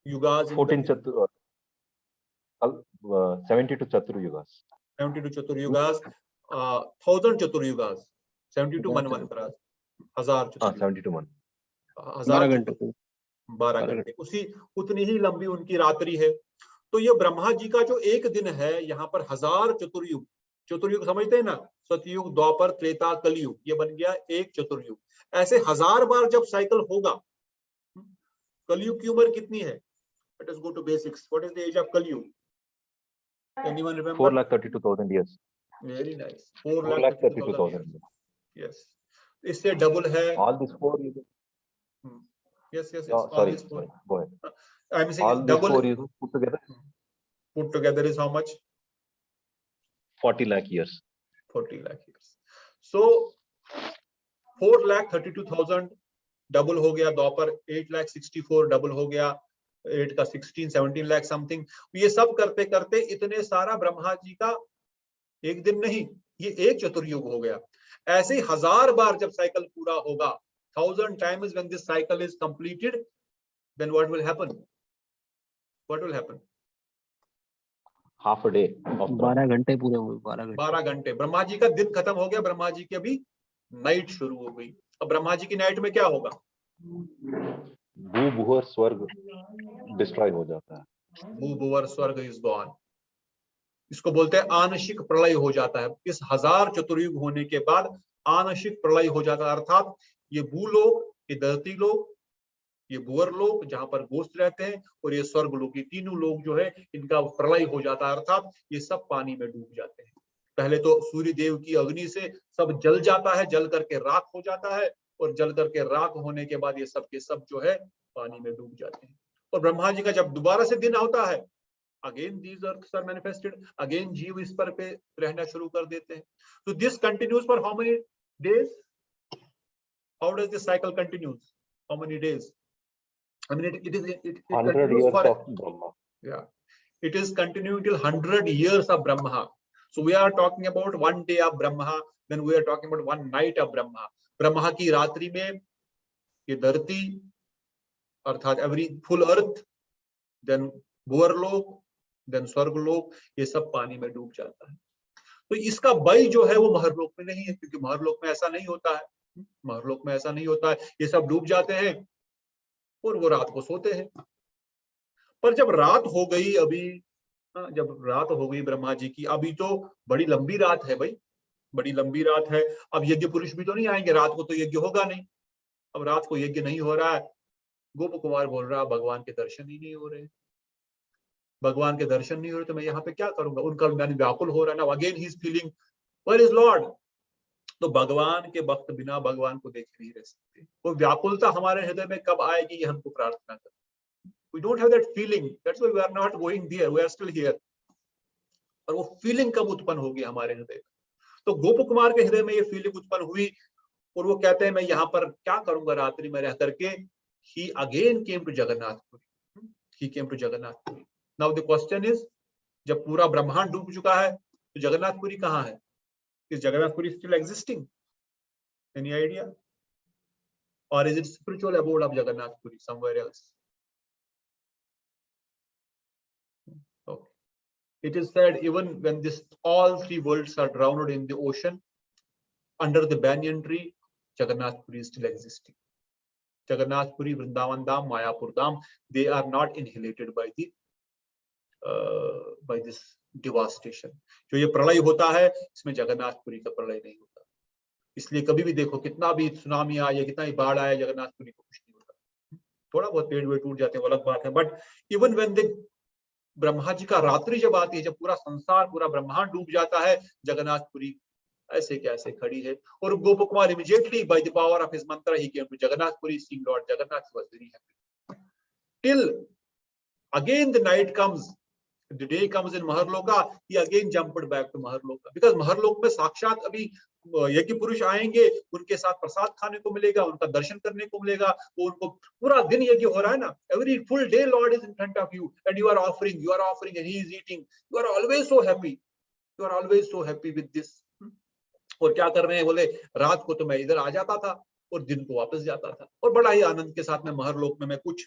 yugas? 14 chatur 72 Chaturyugas. 72 Chaturyugas, 1000 Chaturyugas, 72 Manvantras, 1000 72 मन 12 घंटे 12 घंटे, उसी उतनी ही लंबी उनकी रात्रि है। तो ये ब्रह्मा जी का जो एक दिन है, यहाँ पर 1000 चतुर्युग, चतुर्युग समझते हैं ना, सतयुग, द्वापर, त्रेता, कलयुग, ये बन गया एक चतुर्युग। ऐसे 1000 बार जब साइकिल होगा, कलयुग की उम्र कितनी है? Let us go to basics. What is the age of Kali? Anyone remember? 4,32,000 years. Very nice. 4,32,000 years. Yes. इससे डबल है। All these 4 years. Yes. Oh, sorry. Go ahead. I'm saying all double. These 4 years put together. Put together is how much? 40 lakh years. 40 lakh years. So 4,32,000 double हो गया, द्वापर 8,64,000 डबल हो गया, 8 का 16, 17 लाख समथिंग। ये सब करते करते इतने सारा ब्रह्मा जी का एक दिन नहीं, ये एक चतुर्युग हो गया। ऐसे 1000 बार जब साइकिल पूरा होगा, 1000 times when this cycle is completed, then what will happen? What will happen? Half a day of 12 घंटे पूरे हुए, 12 घंटे। ब्रह्मा जी का दिन खत्म हो गया, ब्रह्मा जी की अभी नाइट शुरू हो गई। अब ब्रह्मा जी की नाइट में क्या होगा? भू भुवर स्वर्ग डिस्ट्रॉय हो जाता है। भू भुवर स्वर्ग इज गॉन। इसको बोलते हैं आंशिक प्रलय हो जाता है। इस 1000 चतुर्युग होने के बाद आंशिक प्रलय हो जाता है, अर्थात ये भूलोक, ये धरती लोक, ये भुवर लोक जहां पर गोस्त रहते हैं, और ये स्वर्ग लोक, ये तीनों लोग जो है इनका प्रलय हो जाता है, अर्थात ये सब पानी में डूब जाते हैं। पहले तो सूर्य देव की अग्नि से सब जल जाता है, जल करके राख हो जाता है, और जल करके राख होने के बाद ये सब के सब जो है पानी में डूब जाते हैं। और ब्रह्मा जी का जब दोबारा से दिन होता है, again these earth are manifested, again जीव इस पर पे रहना शुरू कर देते हैं। तो this continues for how many days? How does this cycle continues? How many days? I mean, it 100 years of Brahma. Yeah, it is continuing till 100 years of Brahma. So we are talking about one day of Brahma, then we are talking about one night of Brahma. Brahma की रात्रि में ये धरती अर्थात एवरी फुल अर्थ, देन भुवर लोक, देन स्वर्ग लोक, ये सब पानी में डूब जाता है। तो इसका बय जो है वो महरलोक में नहीं है, क्योंकि महरलोक में ऐसा नहीं होता है। महरलोक में ऐसा नहीं होता है, ये सब डूब जाते हैं और वो रात को सोते हैं। पर जब रात हो गई, अभी जब रात हो गई ब्रह्मा जी की, अभी तो बड़ी लंबी रात है भाई, बड़ी लंबी रात है। अब यज्ञ पुरुष भी तो नहीं आएंगे, रात को तो यज्ञ होगा नहीं। अब रात को यज्ञ नहीं हो रहा है, गोप कुमार बोल रहा भगवान के दर्शन ही नहीं हो रहे, भगवान के दर्शन नहीं हो रहे, तो मैं यहाँ पे क्या करूंगा? उनका मैंने व्याकुल हो रहा है ना, again he is feeling where is lord. तो भगवान के भक्त बिना भगवान को देखे नहीं रह सकते। वो व्याकुलता हमारे हृदय में कब आएगी, ये हमको प्रार्थना करना। We don't have that feeling, that's why we are not going there, we are still here। और वो फीलिंग कब उत्पन्न होगी हमारे हृदय में? तो गोप कुमार के हृदय में ये फीलिंग उत्पन्न हुई, और वो कहते हैं मैं यहाँ पर क्या करूंगा रात्रि में रह करके। He again came to Jagannathpuri, he came to Jagannathpuri. Now the question is, जब पूरा ब्रह्मांड डूब चुका है तो जगन्नाथपुरी कहाँ है? Is Jagannathpuri still existing? Any idea? Or is it spiritual abode of Jagannathpuri somewhere else? Okay. It is said even when this all three worlds are drowned in the ocean, under the banyan tree, Jagannathpuri is still existing. Jagannathpuri, Vrindavan Dham, Mayapur Dham, they are not inhalated by the by this devastation। जो ये प्रलय होता है, इसमें जगन्नाथपुरी का प्रलय नहीं होता। इसलिए कभी भी देखो, कितना भी सुनामी आए, कितना ही बाढ़ आए, जगन्नाथपुरी को कुछ नहीं होता। थोड़ा बहुत पेड़ वेड़ टूट जाते हैं, वो अलग बात है, but even when the Brahma ji का रात्रि जब आती है, जब पूरा संसार, पूरा ब्रह्मांड डूब जाता है, जगन्नाथपुरी ऐसे कैसे खड़ी है। और Gopkumar immediately by the power of his mantra he came to Jagannath Puri, seeing Lord Jagannath, was very happy. Till again the night comes, the day comes in Maharloka, he again jumped back to Maharloka, because Maharlok में साक्षात अभी यज्ञ पुरुष आएंगे, उनके साथ प्रसाद खाने को मिलेगा, उनका दर्शन करने को मिलेगा, वो उनको पूरा दिन यज्ञ हो रहा है ना, every full day Lord is in front of you and you are offering and he is eating, you are always so happy, you are always so happy with this. और क्या कर रहे हैं, बोले रात को तो मैं इधर आ जाता था और दिन को वापस जाता था, और बड़ा ही आनंद के साथ में महरलोक में मैं कुछ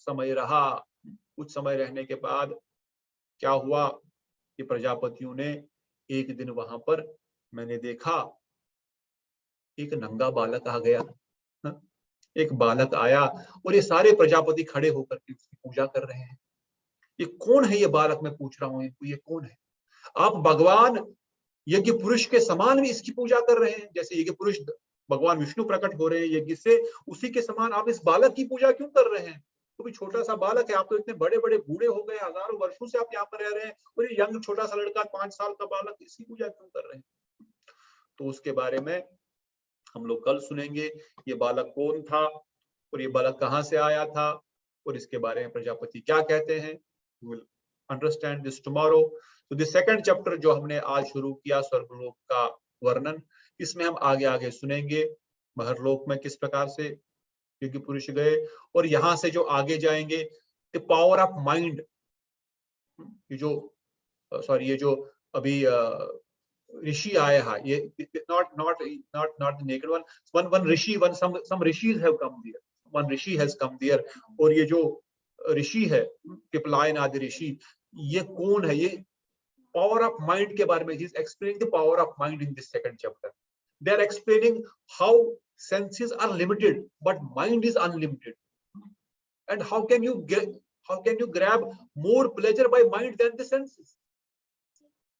समय रहा। कुछ समय रहने के बाद क्या हुआ कि प्रजापतियों ने एक दिन वहां पर मैंने देखा एक नंगा बालक आ गया। एक बालक आया और ये सारे प्रजापति खड़े होकर के उसकी पूजा कर रहे हैं। ये कौन है ये बालक, मैं पूछ रहा हूं इनको, ये कौन है? आप भगवान यज्ञ पुरुष के समान भी इसकी पूजा कर रहे हैं, जैसे यज्ञ पुरुष भगवान विष्णु प्रकट हो रहे हैं यज्ञ से, उसी के समान आप इस बालक की पूजा क्यों कर रहे हैं? तो भी छोटा सा बालक है, आप तो इतने बड़े बड़े बूढ़े हो गए, हजारों वर्षों से आप यहाँ पर रह रहे हैं, और ये यंग छोटा सा लड़का 5 साल का बालक, इसकी पूजा क्यों कर रहे हैं? तो उसके बारे में हम लोग कल सुनेंगे, ये बालक कौन था और ये बालक कहाँ से आया था, और इसके बारे में प्रजापति क्या कहते हैं। We will understand this tomorrow. तो the second chapter जो हमने आज शुरू किया, स्वर्गलोक का वर्णन, इसमें हम आगे आगे सुनेंगे महरलोक में किस प्रकार से यज्ञ पुरुष गए, और यहाँ से जो आगे जाएंगे द पावर ऑफ माइंड, ये जो अभी ऋषि आया है, ये not the naked one Rishi, some rishis have come there, one rishi has come there, और ये जो ऋषि है पिपलायन आदि ऋषि, ये कौन है? ये पावर ऑफ माइंड के बारे में he is explaining the power of mind in this second chapter. They are explaining how senses are limited but mind is unlimited, and how can you grab more pleasure by mind than the senses,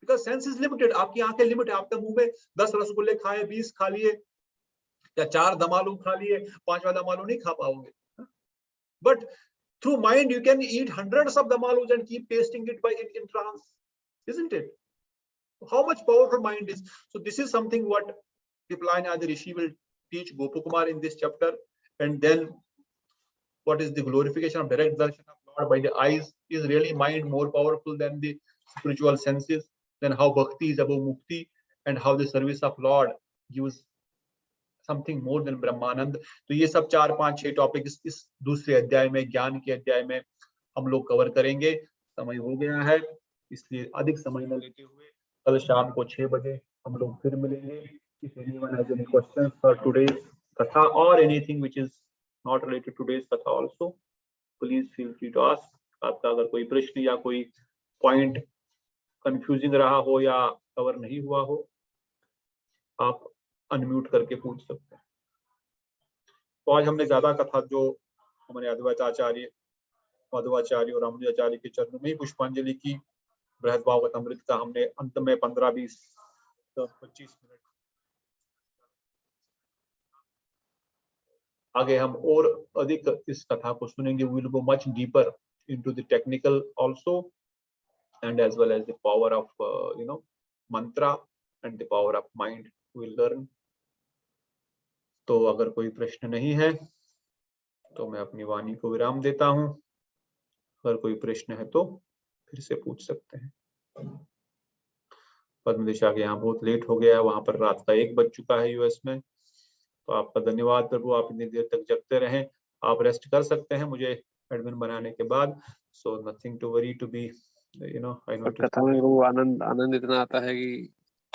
because sense is limited. आपकी आंखें लिमिट है, आपके मुंह में 10 रसगुल्ले खाए, 20 खा लिए, या 4 दमालू खा लिए, 5वां दमालू नहीं खा पाओगे, but through mind you can eat hundreds of damalus and keep tasting it in trance, isn't it? How much powerful mind is. So this is something what Pipalayana Adi Rishi will teach Gopakumar in this chapter. And then what is the glorification of direct darshan of Lord by the eyes? Is really mind more powerful than the spiritual senses? Then how bhakti is above mukti, and how the service of Lord gives something more than ब्रह्मानंद। तो ये सब 4, 5, 6 टॉपिक इस दूसरे अध्याय में, ज्ञान के अध्याय में हम लोग कवर करेंगे। समय हो गया है, इसलिए अधिक समय न लेते हुए कल शाम को 6 बजे हम लोग फिर मिलेंगे। If anyone has any questions for today's katha or anything which is not related to today's katha also, please feel free to ask. आपका अगर कोई प्रश्न या कोई पॉइंट कंफ्यूजिंग रहा हो या कवर नहीं हुआ हो, आप अनम्यूट करके पूछ सकते हैं। तो आज हमने ज्यादा कथा जो हमारे अद्वैताचार्य, मध्वाचार्य और रामानुजाचार्य के चरणों में पुष्पांजलि की, बृहद भागवत अमृत का हमने अंत में 15, 20, 25 मिनट, आगे हम और अधिक इस कथा को सुनेंगे। We will go much deeper into the technical also, and as well as the power of mantra and the power of mind we will learn. तो अगर कोई प्रश्न नहीं है तो मैं अपनी वाणी को विराम देता हूं। अगर कोई प्रश्न है तो फिर से पूछ सकते हैं। पद्मदेश आगे, यहाँ बहुत लेट हो गया है, वहां पर रात का 1 बज चुका है यूएस में। तो आपका धन्यवाद प्रभु, आप इतनी देर तक जगते रहें। आप रेस्ट कर सकते हैं मुझे एडमिन बनाने के बाद। So nothing to worry to be, I know कथा में वो आनंद इतना आता है कि